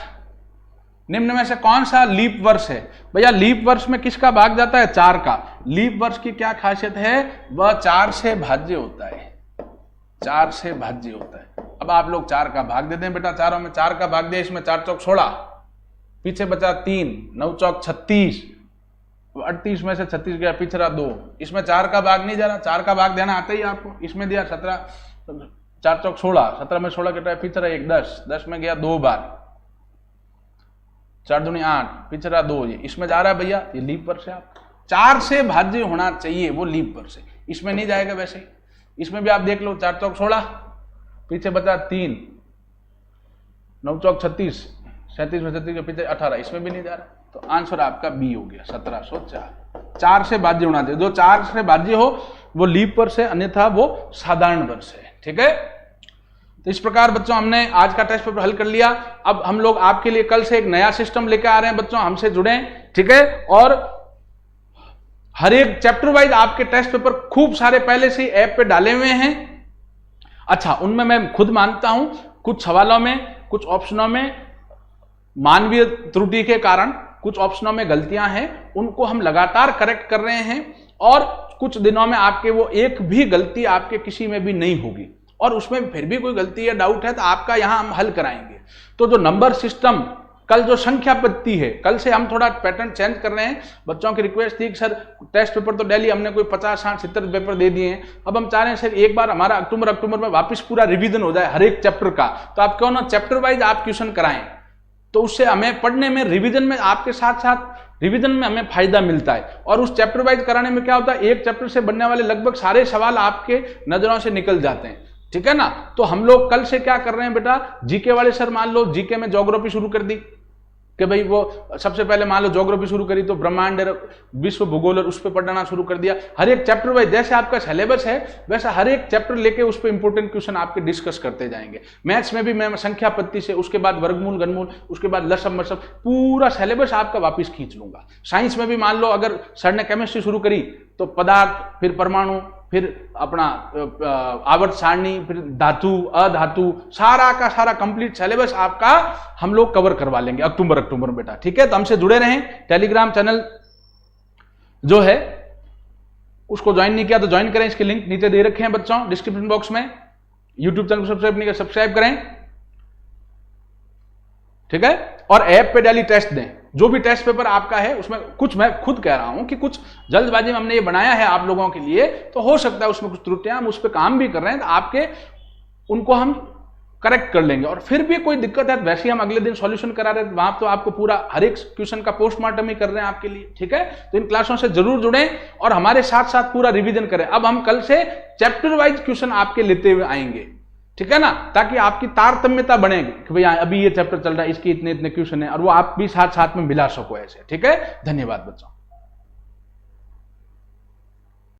निम्न में से कौन सा लीप वर्ष है? भैया लीप वर्ष में किसका भाग जाता है? 4 का। लीप वर्ष की क्या खासियत है? वह 4 से भाज्य होता है, 4 से भाज्य होता है। अब आप लोग 4 का भाग दे दें बेटा, चारों में 4 का भाग दे, इसमें 4 चौक 16, पीछे बचा 3, 9 चौक 36, 38 में से 36 गया, पिछड़ा 2, इसमें 4 का भाग नहीं जा रहा, 4 का भाग देना आता ही आपको। इसमें दिया 17, 4 चौक 16, 17 में 16 कटा, पिछड़ा 1, 10, 10 में गया 2 बार, 4 दूनी 8, पिछड़ा 2, ये इसमें जा रहा है भैया, ये लीप वर्ष है। आप 4 से भाज्य होना चाहिए, वो लीप वर्ष है। इसमें नहीं जाएगा वैसे, इसमें भी आप देख लो, 4 चौक 16, पीछे बचा 3, 9 चौक 36, 37 में 36 के पीछे 18, इसमें भी नहीं जा रहा, तो आंसर आपका बी हो गया 1704। 4 से भाज्य होना चाहिए, जो 4 से भाज्य हो वो लीप वर्ष है, अन्यथा वो साधारण वर्ष है। ठीक है, तो इस प्रकार बच्चों हमने आज का टेस्ट पेपर हल कर लिया। अब हम लोग आपके लिए कल से एक नया सिस्टम लेकर आ रहे हैं बच्चों, हमसे जुड़ें। ठीक है, और हर एक चैप्टर वाइज आपके टेस्ट पेपर खूब सारे पहले से ऐप पे डाले हुए हैं। अच्छा, उनमें मैं खुद मानता हूं कुछ सवालों में, कुछ ऑप्शनों में मानवीय त्रुटि के कारण कुछ ऑप्शनों में गलतियां हैं, उनको हम लगातार करेक्ट कर रहे हैं, और कुछ दिनों में आपके वो एक भी गलती आपके किसी में भी नहीं होगी, और उसमें फिर भी कोई गलती या डाउट है तो आपका यहां हम हल कराएंगे। तो जो नंबर सिस्टम, कल जो संख्या पद्धति है, कल से हम थोड़ा पैटर्न चेंज कर रहे हैं। बच्चों की रिक्वेस्ट थी कि सर टेस्ट पेपर तो डेली हमने कोई 50, 60, 70 पेपर दे दिए हैं, अब हम चाह रहे हैं सर एक बार हमारा अक्टूबर में वापस पूरा रिवीजन हो जाए हर एक चैप्टर का। तो आप क्यों ना चैप्टर वाइज आप क्वेश्चन कराएं, तो उससे हमें पढ़ने में, रिवीजन में, आपके साथ साथ रिवीजन में हमें फायदा मिलता है। और उस चैप्टर वाइज कराने में क्या होता है, एक चैप्टर से बनने वाले लगभग सारे सवाल आपके नजरों से निकल जाते हैं। ठीक है ना, तो हम लोग कल से क्या कर रहे हैं बेटा, जीके वाले सर मान लो जीके में ज्योग्राफी शुरू कर दी कि भाई वो सबसे पहले मान लो ज्योग्राफी शुरू करी तो ब्रह्मांड, विश्व भूगोल, उस पर पढ़ना शुरू कर दिया। हर एक चैप्टर वाइज जैसे आपका सिलेबस है वैसा हर एक चैप्टर लेके उस पर इंपोर्टेंट क्वेश्चन आपके डिस्कस करते जाएंगे। मैथ्स में भी मैं संख्या पद्धति से, उसके बाद वर्गमूल, घनमूल, उसके बाद लसम मसम, पूरा सिलेबस आपका वापिस खींच लूंगा। साइंस में भी मान लो अगर सर ने केमिस्ट्री शुरू करी तो पदार्थ, फिर परमाणु, फिर अपना आवर्त सारणी, फिर धातु, अधातु, सारा का सारा कंप्लीट सिलेबस आपका हम लोग कवर करवा लेंगे अक्टूबर में बेटा। ठीक है, तो हमसे जुड़े रहें। टेलीग्राम चैनल जो है उसको ज्वाइन नहीं किया तो ज्वाइन करें, इसके लिंक नीचे दे रखे हैं बच्चों डिस्क्रिप्शन बॉक्स में। यूट्यूब चैनल को सब्सक्राइब नहीं किया, सब्सक्राइब करें। ठीक है, और ऐप पे डेली टेस्ट दें। जो भी टेस्ट पेपर आपका है उसमें कुछ, मैं खुद कह रहा हूं कि कुछ जल्दबाजी में हमने ये बनाया है आप लोगों के लिए, तो हो सकता है उसमें कुछ त्रुटियां, हम उस पर काम भी कर रहे हैं, तो आपके उनको हम करेक्ट कर लेंगे। और फिर भी कोई दिक्कत है वैसे ही हम अगले दिन सॉल्यूशन करा रहे हैं, वहां तो आपको पूरा हर एक क्वेश्चन का पोस्टमार्टम ही कर रहे हैं आपके लिए। ठीक है, तो इन क्लासों से जरूर जुड़ें और हमारे साथ साथ पूरा रिवीजन करें। अब हम कल से चैप्टर वाइज क्वेश्चन आपके लेते हुए आएंगे। ठीक है ना, ताकि आपकी तारतम्यता बनेगी कि भैया अभी ये चैप्टर चल रहा है, इसके इतने इतने क्वेश्चन है, और वो आप भी साथ साथ में मिला सको ऐसे। ठीक है, धन्यवाद बच्चों।